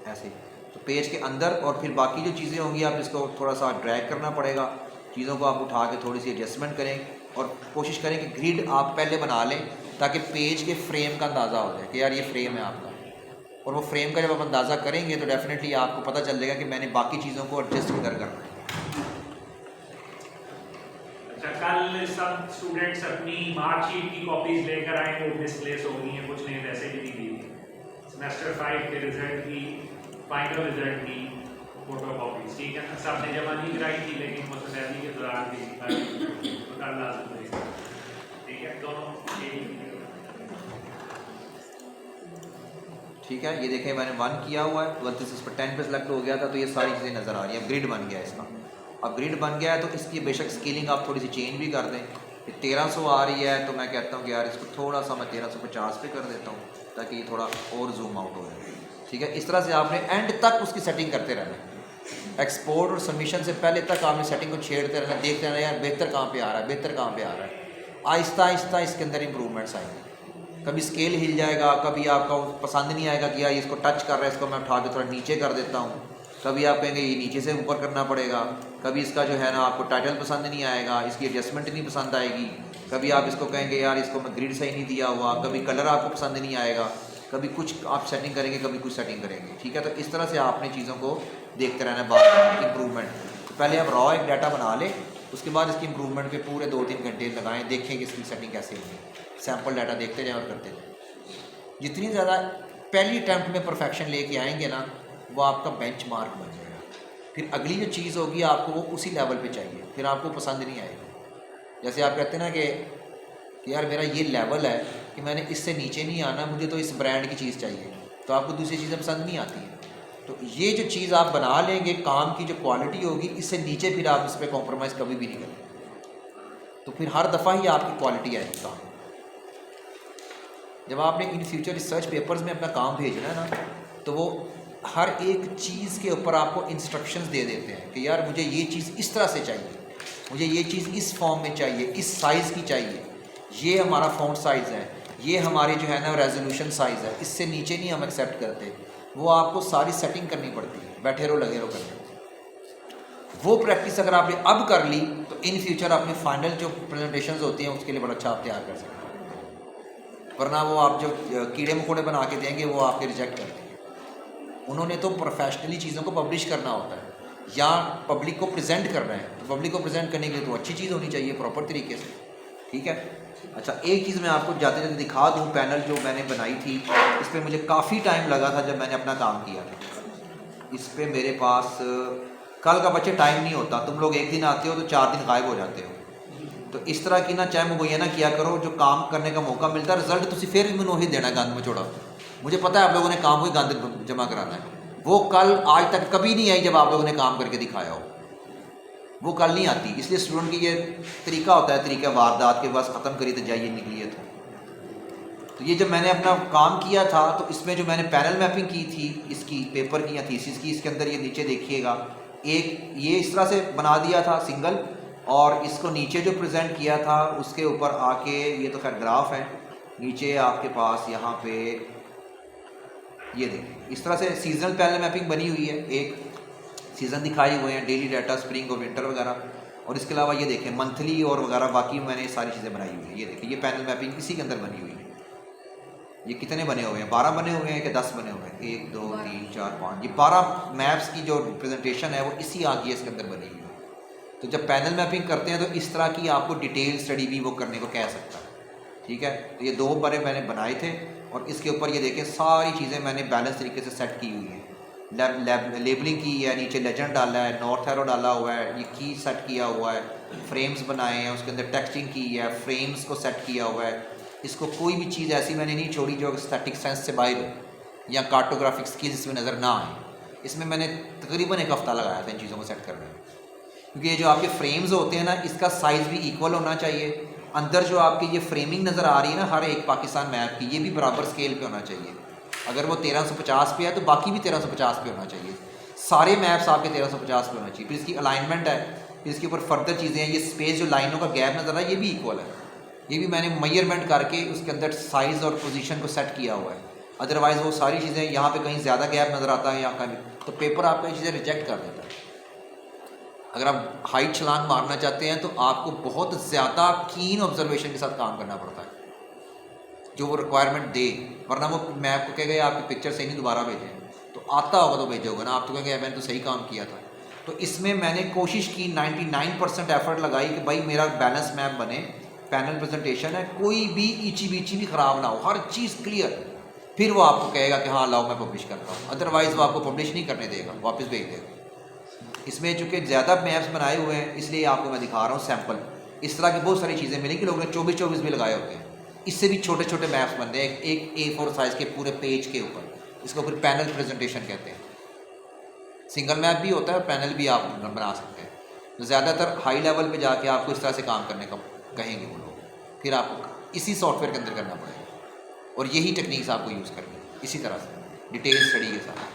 ऐसे, तो पेज के अंदर। और फिर बाकी जो चीज़ें होंगी आप इसको थोड़ा सा ड्रैग करना पड़ेगा, चीज़ों को आप उठा के थोड़ी सी एडजस्टमेंट करें और कोशिश करें कि ग्रिड आप पहले बना लें ताकि पेज के फ्रेम का अंदाज़ा हो जाए कि यार ये फ्रेम है आपका। और वो फ्रेम का जब आप अंदाज़ा करेंगे तो डेफिनेटली आपको पता चल जाएगा कि मैंने बाकी चीज़ों को एडजस्ट किधर करना है। अच्छा, कल सब स्टूडेंट्स अपनी मार्कशीट की कॉपीज लेकर आए, वो मिसप्लेस हो गई हैं, कुछ ने वैसे भी नहीं दी। सेमेस्टर 5 के रिजल्ट की, फाइनल रिजल्ट की फोटो कॉपीज, ठीक है, सबने जमा नहीं कराई थी, लेकिन मुस्तैदी के दौरान भी तो कल लाजम रहेगा, ठीक है, दोनों ठीक है। ये देखें मैंने 1 किया हुआ है, गलती से इस पर 10 पे सेलेक्ट हो गया था, तो ये सारी चीज़ें नज़र आ रही हैं। ग्रिड बन गया है इसका। अब ग्रिड बन गया है तो इसकी बेशक स्केलिंग आप थोड़ी सी चेंज भी कर दें। ये 1300 आ रही है, तो मैं कहता हूँ कि यार इसको थोड़ा सा मैं 1350 पे कर देता हूँ, ताकि ये थोड़ा और जूम आउट हो जाए, ठीक है। इस तरह से आपने एंड तक उसकी सेटिंग करते रहना है। एक्सपोर्ट और सबमिशन से पहले तक आपने सेटिंग को छेड़ते रहना, देखते रहना यार बेहतर कहाँ पे आ रहा है, बेहतर कहाँ पे आ रहा है। आहिस्ता आहिस्ता इसके अंदर इंप्रूवमेंट्स आएंगे। कभी स्केल हिल जाएगा, कभी आपका पसंद नहीं आएगा कि यार इसको टच कर रहा है, इसको मैं उठा के थोड़ा नीचे कर देता हूँ। कभी आप कहेंगे ये नीचे से ऊपर करना पड़ेगा। कभी इसका जो है ना आपको टाइटल पसंद नहीं आएगा, इसकी एडजस्टमेंट नहीं पसंद आएगी। कभी आप इसको कहेंगे यार इसको मैं ग्रिड सही नहीं दिया हुआ। कभी कलर आपको पसंद नहीं आएगा, कभी कुछ आप सेटिंग करेंगे, कभी कुछ सेटिंग करेंगे, ठीक है। तो इस तरह से आपने चीज़ों को देखते रहना है। बात इंप्रूवमेंट, तो पहले आप रॉ एक डाटा बना लें, उसके बाद इसकी इंप्रूवमेंट पे पूरे 2-3 घंटे लगाएं, देखें कि इसकी सेटिंग कैसे होगी। सैम्पल डाटा देखते जाएं और करते जाएं। जितनी ज़्यादा पहली अटैम्प्ट में परफेक्शन लेके आएंगे ना, वो आपका बेंचमार्क बन जाएगा। फिर अगली जो चीज़ होगी आपको वो उसी लेवल पे चाहिए, फिर आपको पसंद नहीं आएगा। जैसे आप कहते हैं ना कि यार मेरा ये लेवल है कि मैंने इससे नीचे नहीं आना, मुझे तो इस ब्रांड की चीज़ चाहिए, तो आपको दूसरी चीज़ें पसंद नहीं आती हैं। तो ये जो चीज़ आप बना लेंगे, काम की जो क्वालिटी होगी, इससे नीचे फिर आप इस पर कॉम्प्रोमाइज़ कभी भी नहीं करेंगे, तो फिर हर दफ़ा ही आपकी क्वालिटी आएगी काम। जब आपने इन फ्यूचर रिसर्च पेपर्स में अपना काम भेजना है ना, तो वो हर एक चीज़ के ऊपर आपको इंस्ट्रक्शंस दे देते हैं कि यार मुझे ये चीज़ इस तरह से चाहिए, मुझे ये चीज़ इस फॉर्म में चाहिए, इस साइज़ की चाहिए, ये हमारा फ़ॉन्ट साइज़ है, ये हमारी जो है ना रेजोल्यूशन साइज़ है, इससे नीचे नहीं हम एक्सेप्ट करते। वो आपको सारी सेटिंग करनी पड़ती है, बैठे रहो लगे रहो करने। वो प्रैक्टिस अगर आपने अब कर ली तो इन फ्यूचर अपने फाइनल जो प्रेजेंटेशंस होती हैं उसके लिए बड़ा अच्छा आप तैयार कर सकते हैं। वरना वो आप जो कीड़े मकोड़े बना के देंगे वो आपके रिजेक्ट कर देंगे। उन्होंने तो प्रोफेशनली चीज़ों को पब्लिश करना होता है या पब्लिक को प्रेजेंट करना है, तो पब्लिक को प्रेजेंट करने के लिए तो अच्छी चीज़ होनी चाहिए प्रॉपर तरीके से, ठीक है। अच्छा, एक चीज़ मैं आपको जाते जाते दिखा दूँ, पैनल जो मैंने बनाई थी इस पर मुझे काफ़ी टाइम लगा था जब मैंने अपना काम किया था। इस पर मेरे पास कल का बच्चे टाइम नहीं होता, तुम लोग एक दिन आते हो तो 4 दिन गायब हो जाते हो। तो इस तरह की ना चाहे मुहैया ना किया करो, जो काम करने का मौका मिलता है रिजल्ट तुम फिर भी मैनू ही देना गंद मचोड़ा। मुझे पता है आप लोगों ने काम को ही गंद जमा कराना है, वो कल आज तक कभी नहीं आई जब आप लोगों ने काम करके दिखाया हो, वो कल नहीं आती। इसलिए स्टूडेंट की ये तरीका होता है, तरीका वारदात के बस ख़त्म करी तो जाइए निकलिए। तो ये जब मैंने अपना काम किया था तो इसमें जो मैंने पैनल मैपिंग की थी इसकी पेपर की या थीसिस की, इसके अंदर ये नीचे देखिएगा एक ये इस तरह से बना दिया था सिंगल, और इसको नीचे जो प्रेजेंट किया था उसके ऊपर आके ये तो खैर ग्राफ है, नीचे आपके पास यहाँ पे ये देखें इस तरह से सीजनल पैनल मैपिंग बनी हुई है, एक सीज़न दिखाए हुए हैं, डेली डाटा, स्प्रिंग और विंटर वगैरह, और इसके अलावा ये देखें मंथली और वगैरह बाकी मैंने सारी चीज़ें बनाई हुई हैं। ये देखें ये पैनल मैपिंग इसी के अंदर बनी हुई है। ये कितने बने हुए हैं, 12 बने हुए हैं कि 10 बने हुए हैं, 1 2 3 4 5, ये 12 मैप्स की जो प्रेजेंटेशन है वो इसी आगे के अंदर बनी हुई है। तो जब पैनल मैपिंग करते हैं तो इस तरह की आपको डिटेल स्टडी भी वो करने को कह सकता है, ठीक है। तो ये 2 बारे मैंने बनाए थे और इसके ऊपर ये देखें सारी चीज़ें मैंने बैलेंस तरीके से सेट की हुई हैं। लेबलिंग की है, नीचे लेजेंड डाला है, नॉर्थ एरो डाला हुआ है, ये की सेट किया हुआ है, फ्रेम्स बनाए हैं, उसके अंदर टेक्सटिंग की है, फ्रेम्स को सेट किया हुआ है। इसको कोई भी चीज़ ऐसी मैंने नहीं छोड़ी जो स्टैटिक सेंस से बाहर हो या कार्टोग्राफिक स्किल्स इसमें नज़र ना आए। इसमें मैंने तकरीबन 1 हफ़्ता लगाया था इन चीज़ों को सेट करने में, क्योंकि ये जो आपके फ्रेम्स होते हैं ना इसका साइज़ भी इक्वल होना चाहिए। अंदर जो आपकी ये फ्रेमिंग नज़र आ रही है ना हर एक पाकिस्तान मैप की, ये भी बराबर स्केल पे होना चाहिए। अगर वो 1350 पे है तो बाकी भी 1350 पे होना चाहिए, सारे मैप्स आपके 1350 पे होना चाहिए। फिर इसकी अलाइनमेंट है, फिर इसके ऊपर फर्दर चीज़ें हैं, ये स्पेस जो लाइनों का गैप नज़र आ रहा है ये भी इक्वल है, ये भी मैंने मेजरमेंट करके उसके अंदर साइज़ और पोजीशन को सेट किया हुआ है। अदरवाइज़ वो सारी चीज़ें यहाँ पे कहीं ज़्यादा गैप नज़र आता है यहाँ का भी, तो पेपर आपको ये चीज़ें रिजेक्ट कर देता है। अगर आप हाइट छलांग मारना चाहते हैं तो आपको बहुत ज़्यादा कीन ऑब्जर्वेशन के साथ काम करना पड़ता है जो वो रिक्वायरमेंट दे, वरना वो मैप को कहेगा आपकी पिक्चर सही नहीं दोबारा भेजें, तो आता होगा तो भेजोगे ना, आप तो कहेंगे मैंने तो सही काम किया था। तो इसमें मैंने कोशिश की 99% एफर्ट लगाई कि भाई मेरा बैलेंस मैप बने, पैनल प्रेजेंटेशन है, कोई भी ईची बीची भी ख़राब ना हो, हर चीज़ क्लियर। फिर वो आपको कहेगा कि हाँ लाओ मैं पब्लिश करता हूँ, अदरवाइज़ वो आपको पब्लिश नहीं करने देगा, वापस भेज देगा। इसमें चूँकि ज़्यादा मैप्स बनाए हुए हैं इसलिए आपको मैं दिखा रहा हूँ सैम्पल। इस तरह की बहुत सारी चीज़ें मिलेंगी, लोगों ने 24-24 भी लगाए होते हैं, इससे भी छोटे छोटे मैप्स बनते हैं एक A4 साइज़ के पूरे पेज के ऊपर, इसको फिर पैनल प्रेजेंटेशन कहते हैं। सिंगल मैप भी होता है और पैनल भी आप बना सकते हैं। तो ज़्यादातर हाई लेवल पे जाके आपको इस तरह से काम करने का कहेंगे वो लोग, फिर आपको इसी सॉफ्टवेयर के अंदर करना पड़ेगा और यही टेक्निक्स आपको यूज़ करनी है इसी तरह से डिटेल स्टडी के साथ,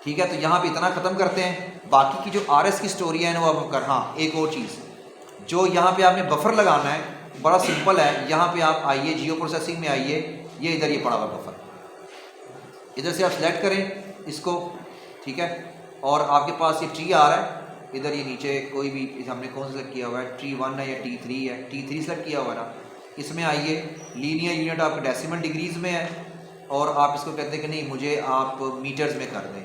ठीक है। तो यहाँ पे इतना ख़त्म करते हैं, बाकी की जो RS की स्टोरी है ना वो अब कर। हाँ एक और चीज़ जो यहाँ पे आपने बफर लगाना है, बड़ा सिंपल है। यहाँ पे आप आइए जियो प्रोसेसिंग में आइए, ये इधर ये पड़ा हुआ बफर, इधर से आप सेलेक्ट करें इसको, ठीक है। और आपके पास ये ट्री आ रहा है इधर, ये नीचे कोई भी हमने कौन सा सेलेक्ट किया हुआ है, ट्री 1 है या T3 है, T3 सेलेक्ट किया हुआ है ना। इसमें आइए, लीनियर यूनिट आपका डेसिमल डिग्रीज में है और आप इसको कहते हैं कि नहीं मुझे आप मीटर्स में कर दें,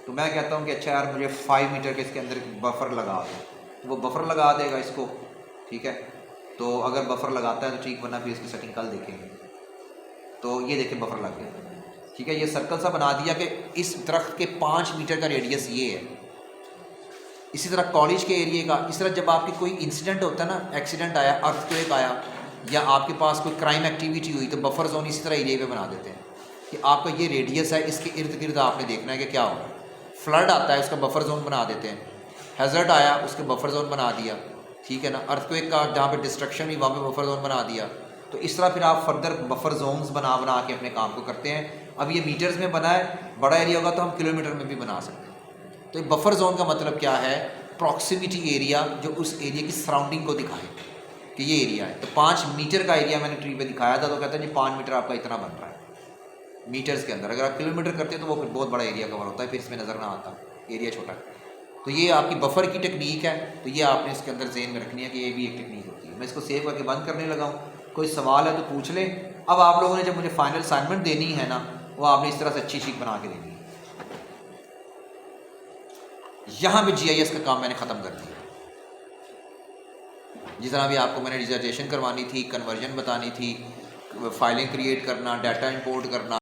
तो मैं कहता हूँ कि अच्छा यार मुझे 5 मीटर के इसके अंदर बफर लगा दें, तो वो बफर लगा देगा इसको, ठीक है। तो अगर बफर लगाता है तो ठीक, वरना फिर इसकी सेटिंग कल देखेंगे। तो ये देखें बफर लग गया, ठीक है। ये सर्कल सा बना दिया कि इस दरख्त के 5 मीटर का रेडियस ये है। इसी तरह कॉलेज के एरिए का, इस तरह जब आपकी कोई इंसिडेंट होता है ना, एक्सीडेंट आया, अर्थक्वेक आया या आपके पास कोई क्राइम एक्टिविटी हुई, तो बफर जोन इसी तरह एरिया पे बना देते हैं कि आपका ये रेडियस है, इसके इर्द गिर्द आपने देखना है कि क्या हो रहा है। फ्लड आता है उसका बफर जोन बना देते हैं, हैज़र्ड आया उसके बफर जोन बना दिया, ठीक है ना। अर्थक्वेक का जहाँ पे डिस्ट्रक्शन हुई वहाँ पे बफर जोन बना दिया। तो इस तरह फिर आप फर्दर बफर जोन्स बना के अपने काम को करते हैं। अब ये मीटर्स में बना है, बड़ा एरिया होगा तो हम किलोमीटर में भी बना सकते हैं। तो बफर जोन का मतलब क्या है, प्रॉक्सिमिटी एरिया जो उस एरिया की सराउंडिंग को दिखाए कि ये एरिया है। तो 5 मीटर का एरिया मैंने ट्री पे दिखाया था, तो कहता है जी 5 मीटर आपका इतना बन रहा है मीटर्स के अंदर। अगर आप किलोमीटर करते हैं तो वो फिर बहुत बड़ा एरिया कवर होता है, फिर इसमें नज़र ना आता, एरिया छोटा है। तो ये आपकी बफर की टेक्निक है, तो ये आपने इसके अंदर ज़हन में रखनी है कि ये भी एक टेक्निक होती है। मैं इसको सेव करके बंद करने लगा हूँ। कोई सवाल है तो पूछ लें। अब आप लोगों ने जब मुझे फाइनल असाइनमेंट देनी है ना, वो आपने इस तरह से अच्छी शीट बना के देनी है। यहाँ पे GIS का काम मैंने ख़त्म कर दिया। जिस तरह भी आपको मैंने डिजर्टेशन करवानी थी, कन्वर्जन बतानी थी, फाइलें क्रिएट करना, डाटा इंपोर्ट करना,